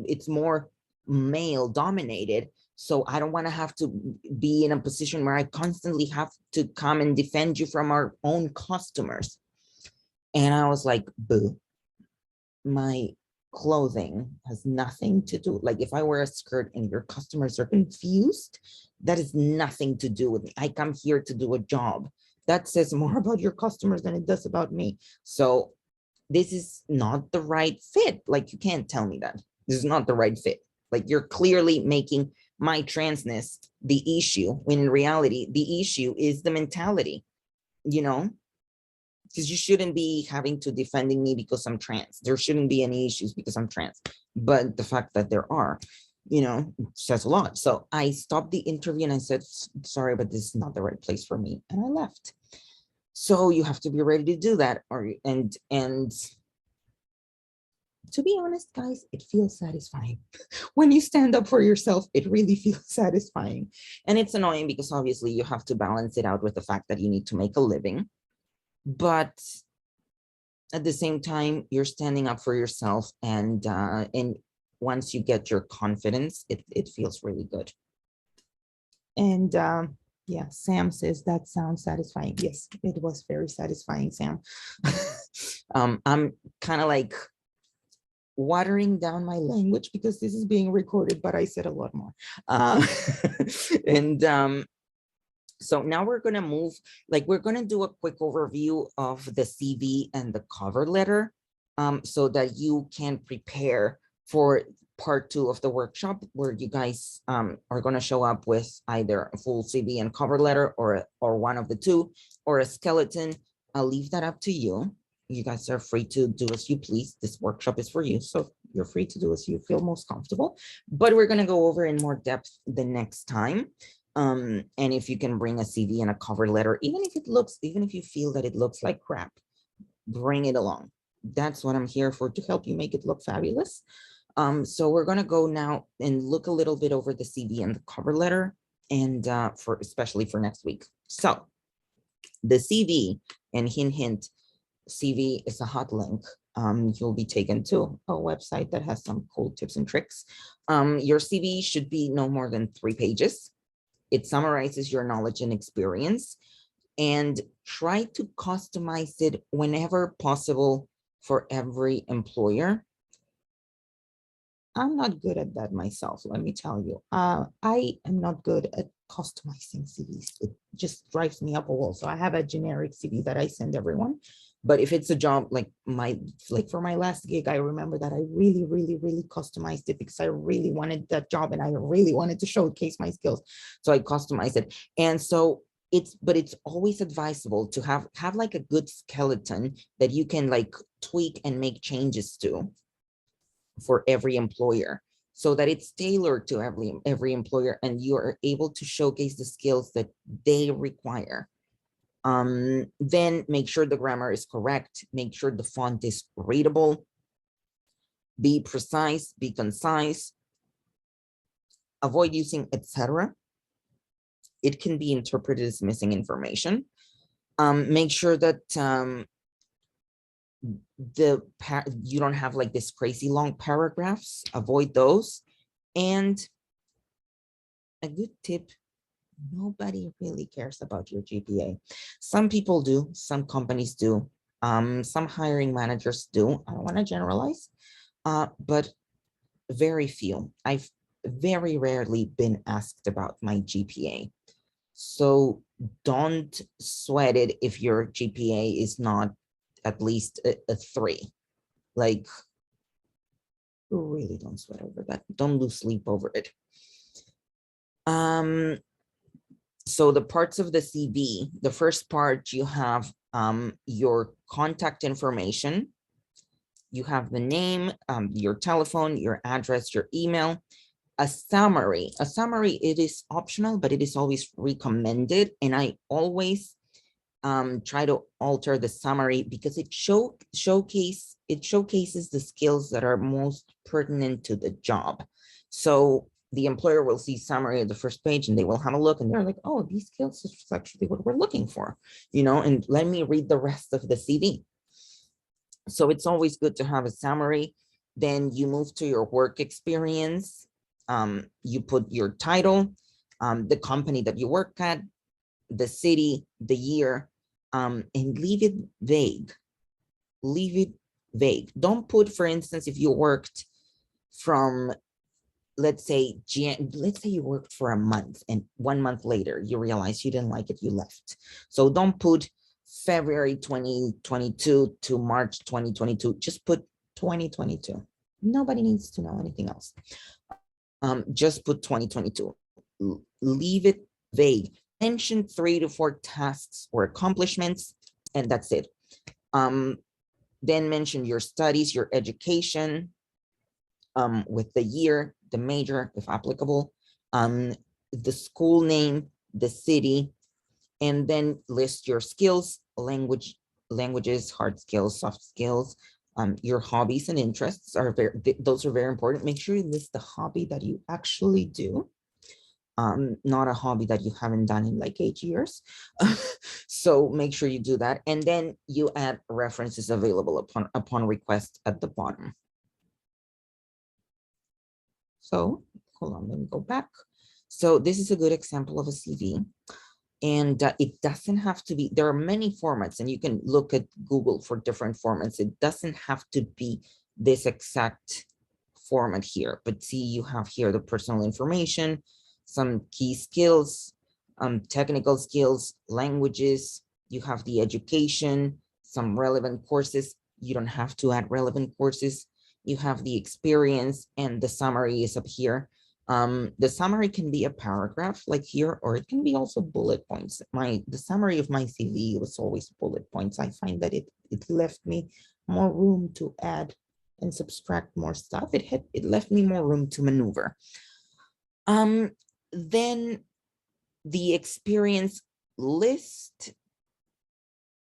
it's more male dominated. So I don't want to have to be in a position where I constantly have to come and defend you from our own customers. And I was like, boo, my clothing has nothing to do. Like if I wear a skirt and your customers are confused, that is nothing to do with me. I come here to do a job. That says more about your customers than it does about me. So this is not the right fit. Like you can't tell me that. This is not the right fit. Like you're clearly making my transness the issue, when in reality, the issue is the mentality, you know, because you shouldn't be having to defending me because I'm trans. There shouldn't be any issues because I'm trans. But the fact that there are, you know, says a lot. So I stopped the interview and I said, sorry, but this is not the right place for me. And I left. So you have to be ready to do that. And To be honest, guys, it feels satisfying. When you stand up for yourself, it really feels satisfying. And it's annoying because obviously you have to balance it out with the fact that you need to make a living. But at the same time, you're standing up for yourself, and once you get your confidence, it feels really good. And yeah, Sam says that sounds satisfying. Yes, it was very satisfying, Sam. I'm kind of like watering down my language because this is being recorded, but I said a lot more. And so now we're going to move, like we're going to do a quick overview of the CV and the cover letter, so that you can prepare for part 2 of the workshop, where you guys are going to show up with either a full CV and cover letter, or one of the two, or a skeleton. I'll leave that up to you. You guys are free to do as you please. This workshop is for you, so you're free to do as you feel most comfortable. But we're going to go over in more depth the next time. And if you can bring a CV and a cover letter, even if you feel that it looks like crap, bring it along. That's what I'm here for, to help you make it look fabulous. So we're going to go now and look a little bit over the CV and the cover letter, and especially for next week. So the CV, and hint, CV is a hot link. You'll be taken to a website that has some cool tips and tricks. Your CV should be no more than 3 pages. It summarizes your knowledge and experience, and try to customize it whenever possible for every employer. I'm not good at that myself, let me tell you. I am not good at customizing CVs. It just drives me up a wall. So I have a generic CV that I send everyone. But if it's a job like for my last gig, I remember that I really, really, really customized it because I really wanted that job and I really wanted to showcase my skills. So I customized it. And so it's always advisable to have like a good skeleton that you can like tweak and make changes to for every employer, so that it's tailored to every employer, and you are able to showcase the skills that they require. Then make sure the grammar is correct, make sure the font is readable, be precise, be concise, avoid using etc. It can be interpreted as missing information. Make sure that you don't have like this crazy long paragraphs, avoid those. And a good tip, nobody really cares about your GPA. Some people do, some companies do, some hiring managers do. I don't want to generalize, but very few. I've very rarely been asked about my GPA. So don't sweat it if your GPA is not at least a 3. Like, really don't sweat over that. Don't lose sleep over it. So the parts of the CV, the first part, you have your contact information. You have the name, your telephone, your address, your email, a summary. A summary, it is optional, but it is always recommended. And I always try to alter the summary because it showcases the skills that are most pertinent to the job. So the employer will see summary at the first page and they will have a look and they're like, oh, these skills is actually what we're looking for, and let me read the rest of the CV. So it's always good to have a summary. Then you move to your work experience. You put your title, the company that you work at, the city, the year, and leave it vague. Leave it vague. Don't put, for instance, if you worked from, let's say you worked for a month and 1 month later you realize you didn't like it, you left. So don't put February 2022 to March 2022. Just put 2022. Nobody needs to know anything else. Just put 2022. Leave it vague. Mention 3 to 4 tasks or accomplishments, and that's it. Then mention your studies, your education, with the year, the major, if applicable, the school name, the city, and then list your skills, languages, hard skills, soft skills, Your hobbies and interests are those are very important. Make sure you list the hobby that you actually do, not a hobby that you haven't done in like 8 years. So make sure you do that. And then you add references available upon request at the bottom. So hold on, let me go back. So this is a good example of a CV. And it doesn't have to be, there are many formats, and you can look at Google for different formats. It doesn't have to be this exact format here, but see, you have here the personal information, some key skills, technical skills, languages, you have the education, some relevant courses. You don't have to add relevant courses. You have the experience, and the summary is up here. The summary can be a paragraph like here, or it can be also bullet points. The summary of my CV was always bullet points. I find that it left me more room to add and subtract more stuff. It left me more room to maneuver. Then the experience list,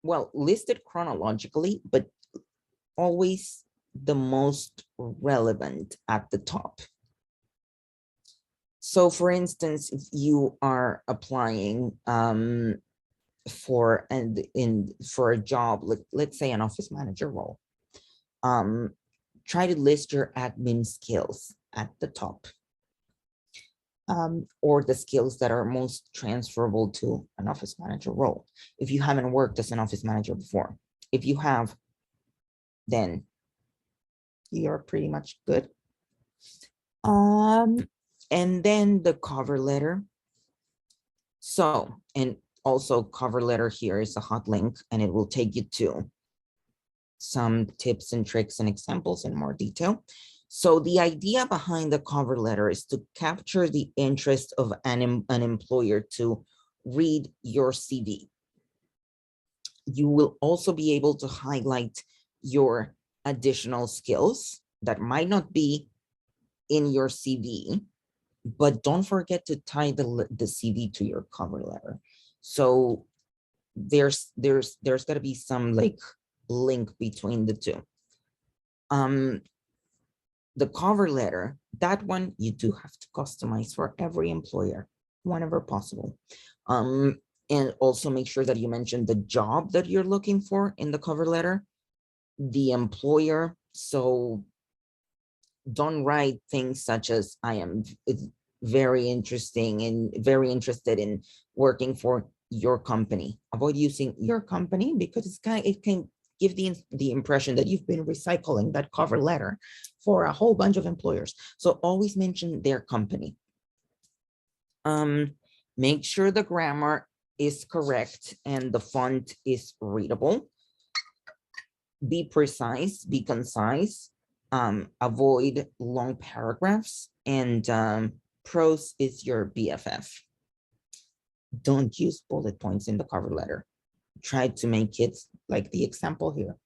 well, listed chronologically, but always the most relevant at the top. So for instance, if you are applying for a job, let's say an office manager role, try to list your admin skills at the top, or the skills that are most transferable to an office manager role. If you haven't worked as an office manager before, if you have, then you're pretty much good. And then the cover letter. So, and also cover letter here is a hot link, and it will take you to some tips and tricks and examples in more detail. So the idea behind the cover letter is to capture the interest of an employer to read your CV. You will also be able to highlight your additional skills that might not be in your CV, but don't forget to tie the CV to your cover letter. So there's got to be some like link between the two. The cover letter, that one you do have to customize for every employer whenever possible. And also make sure that you mention the job that you're looking for in the cover letter, the employer. So don't write things such as I am very interested in working for your company. Avoid using your company because it can give the impression that you've been recycling that cover letter for a whole bunch of employers. So always mention their company. Make sure the grammar is correct and the font is readable. Be precise, be concise. Avoid long paragraphs, and prose is your BFF. Don't use bullet points in the cover letter. Try to make it like the example here.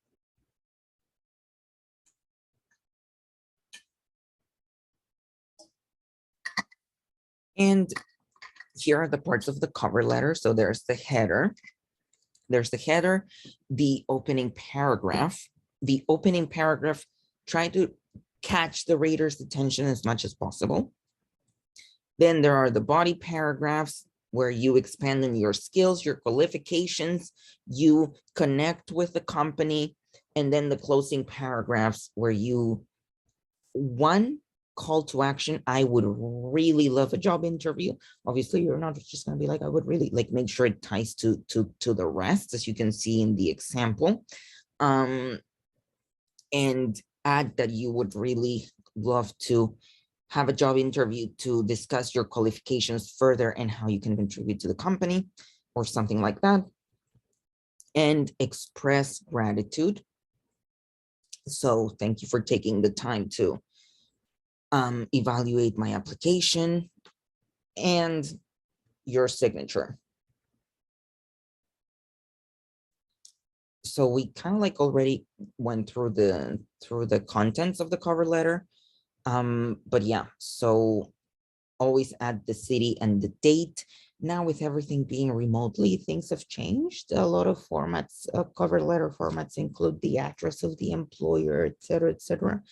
And here are the parts of the cover letter. So there's the header. The opening paragraph. The opening paragraph, try to catch the reader's attention as much as possible. Then there are the body paragraphs where you expand on your skills, your qualifications, you connect with the company, and then the closing paragraphs where you, one, call to action. I would really love a job interview. Obviously, you're not just going to be like, I would really like, make sure it ties to the rest, as you can see in the example. And add that you would really love to have a job interview to discuss your qualifications further and how you can contribute to the company or something like that. And express gratitude. So thank you for taking the time to evaluate my application, and your signature. So we kind of like already went through the contents of the cover letter. But yeah, so always add the city and the date. Now with everything being remotely, things have changed. A lot of formats, cover letter formats include the address of the employer, et cetera, et cetera.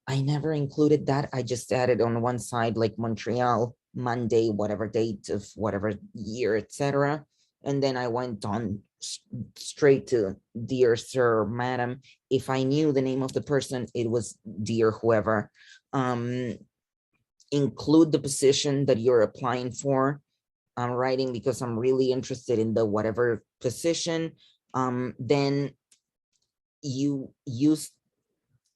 I never included that. I just added on one side, like Montreal, Monday, whatever date of whatever year, etc. And then I went on straight to dear sir, madam. If I knew the name of the person, it was dear whoever. Include the position that you're applying for. I'm writing because I'm really interested in the whatever position. Then you use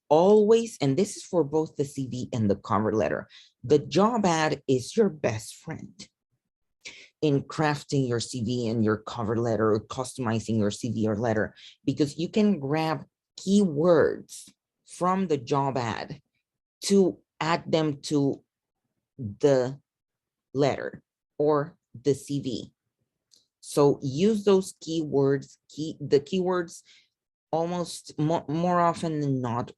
always, and this is for both the CV and the cover letter, the job ad is your best friend in crafting your CV and your cover letter, or customizing your CV or letter, because you can grab keywords from the job ad to add them to the letter or the CV. So use those keywords, the keywords almost more often than not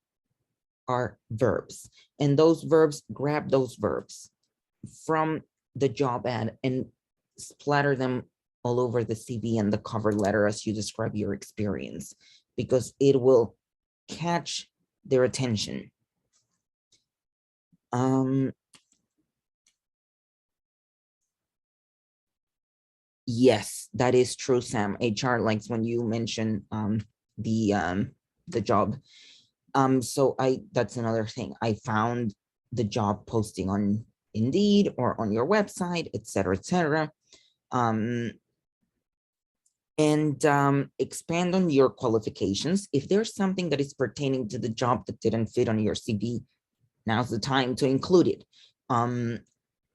are verbs, and those verbs, grab those verbs from the job ad and splatter them all over the CV and the cover letter as you describe your experience, because it will catch their attention. Yes, that is true, Sam. HR likes when you mention the job. So that's another thing. I found the job posting on Indeed or on your website, et cetera, et cetera. Expand on your qualifications. If there's something that is pertaining to the job that didn't fit on your CV, now's the time to include it.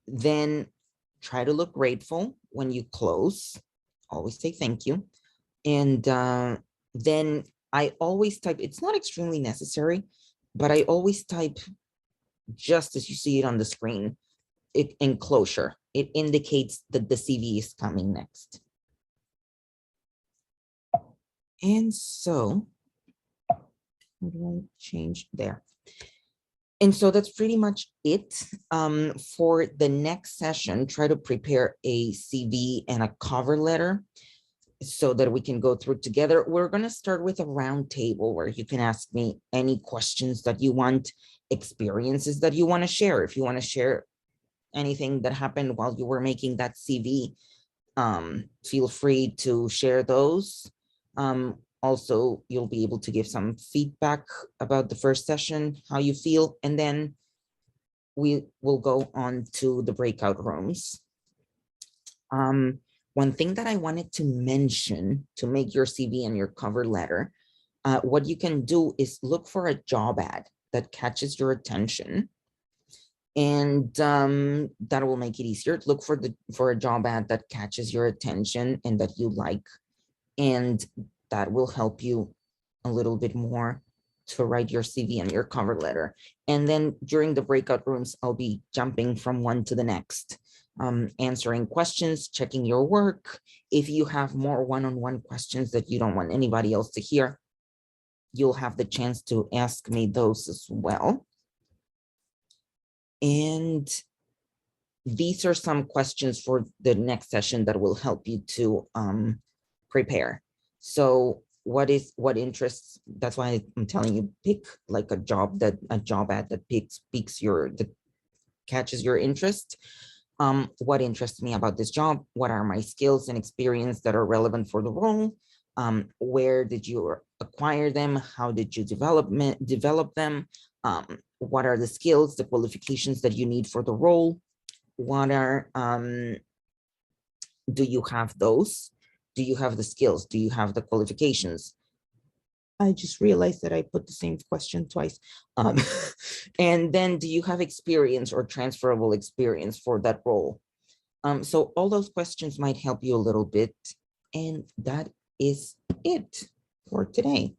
Then try to look grateful when you close. Always say thank you. And then I always type, it's not extremely necessary, but I always type just as you see it on the screen, it enclosure. It indicates that the CV is coming next. And so, how do I change there? And so that's pretty much it. For the next session, try to prepare a CV and a cover letter so that we can go through together. We're going to start with a round table where you can ask me any questions that you want, experiences that you want to share. If you want to share anything that happened while you were making that CV, feel free to share those. Also, you'll be able to give some feedback about the first session, how you feel, and then we will go on to the breakout rooms. One thing that I wanted to mention to make your CV and your cover letter, what you can do is look for a job ad that catches your attention, and that will make it easier. Look for a job ad that catches your attention and that you like, and that will help you a little bit more to write your CV and your cover letter. And then during the breakout rooms, I'll be jumping from one to the next, answering questions, checking your work. If you have more one-on-one questions that you don't want anybody else to hear, you'll have the chance to ask me those as well. And these are some questions for the next session that will help you to prepare. So what interests, that's why I'm telling you, pick like a job ad that that catches your interest. What interests me about this job? What are my skills and experience that are relevant for the role? Where did you acquire them? How did you develop them? What are the skills, the qualifications that you need for the role? What are, do you have those? Do you have the skills? Do you have the qualifications? I just realized that I put the same question twice. And then do you have experience or transferable experience for that role? So all those questions might help you a little bit. And that is it for today.